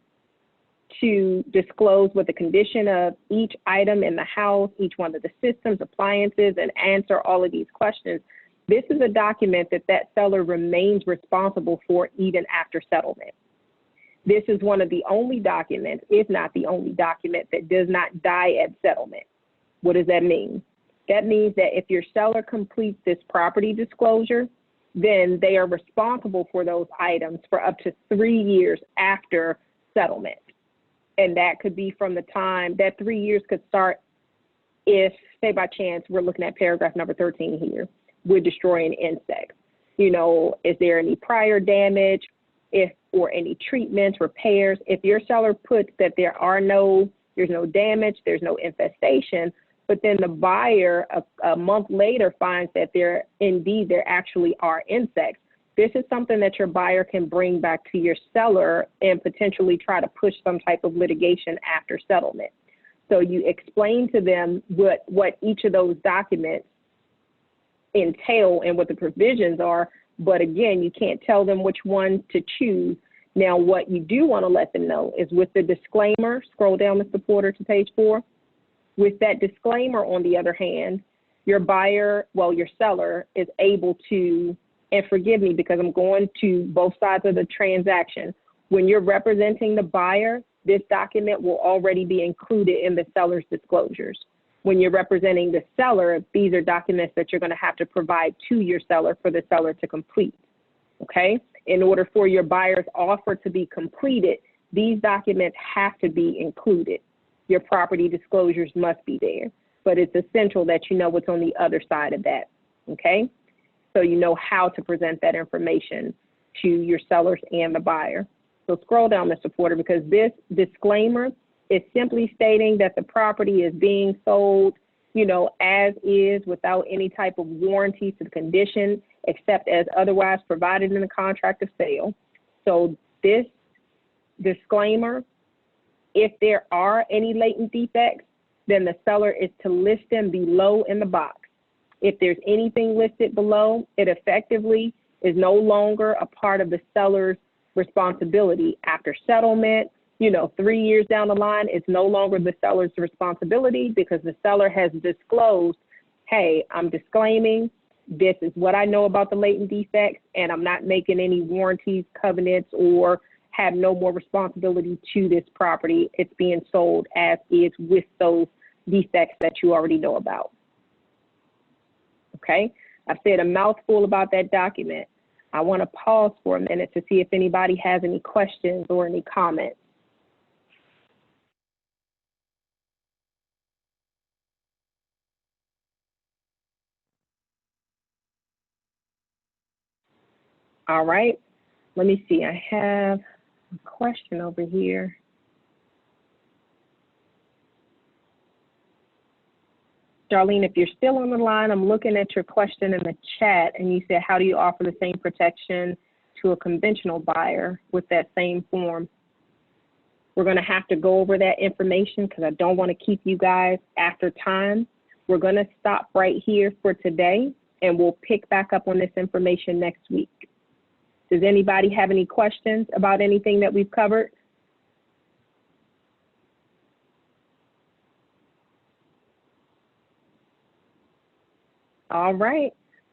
to disclose what the condition of each item in the house, each one of the systems, appliances, and answer all of these questions, this is a document that seller remains responsible for even after settlement. This is one of the only documents, if not the only document, that does not die at settlement. What does that mean? That means that if your seller completes this property disclosure, then they are responsible for those items for up to 3 years after settlement. And that could be from the time, that 3 years could start if, say by chance, we're looking at paragraph number 13 here, we're destroying insects. You know, is there any prior damage? Or any treatments, repairs. If your seller puts that there's no damage, there's no infestation, but then the buyer a month later finds that there actually are insects, this is something that your buyer can bring back to your seller and potentially try to push some type of litigation after settlement. So you explain to them what each of those documents entail and what the provisions are. But again, you can't tell them which one to choose. Now, what you do want to let them know is with the disclaimer, scroll down, Mr. Porter, to page 4. With that disclaimer, on the other hand, your seller is able to, and forgive me because I'm going to both sides of the transaction. When you're representing the buyer, this document will already be included in the seller's disclosures. When you're representing the seller, these are documents that you're going to have to provide to your seller for the seller to complete, okay? In order for your buyer's offer to be completed, these documents have to be included. Your property disclosures must be there, but it's essential that you know what's on the other side of that, okay? So you know how to present that information to your sellers and the buyer. So scroll down, Mr. Porter, because this disclaimer is simply stating that the property is being sold, you know, as is without any type of warranty to the condition except as otherwise provided in the contract of sale. So this disclaimer, if there are any latent defects, then the seller is to list them below in the box. If there's anything listed below, it effectively is no longer a part of the seller's responsibility after settlement. You know, 3 years down the line, it's no longer the seller's responsibility because the seller has disclosed, hey, I'm disclaiming, this is what I know about the latent defects, and I'm not making any warranties, covenants, or have no more responsibility to this property. It's being sold as is with those defects that you already know about. Okay, I've said a mouthful about that document. I want to pause for a minute to see if anybody has any questions or any comments. All right, let me see. I have a question over here. Darlene, if you're still on the line, I'm looking at your question in the chat, and you said, how do you offer the same protection to a conventional buyer with that same form? We're going to have to go over that information because I don't want to keep you guys after time. We're going to stop right here for today, and we'll pick back up on this information next week. Does anybody have any questions about anything that we've covered? All right.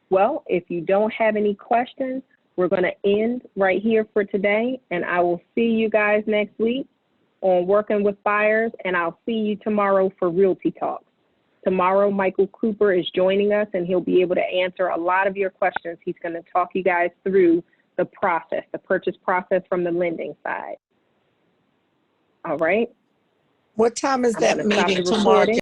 Well, if you don't have any questions, we're going to end right here for today, and I will see you guys next week on Working with Buyers, and I'll see you tomorrow for Realty Talks. Tomorrow, Michael Cooper is joining us, and he'll be able to answer a lot of your questions. He's going to talk you guys through the process, the purchase process from the lending side. All right. What time is I'm that going to stop meeting the tomorrow? recording.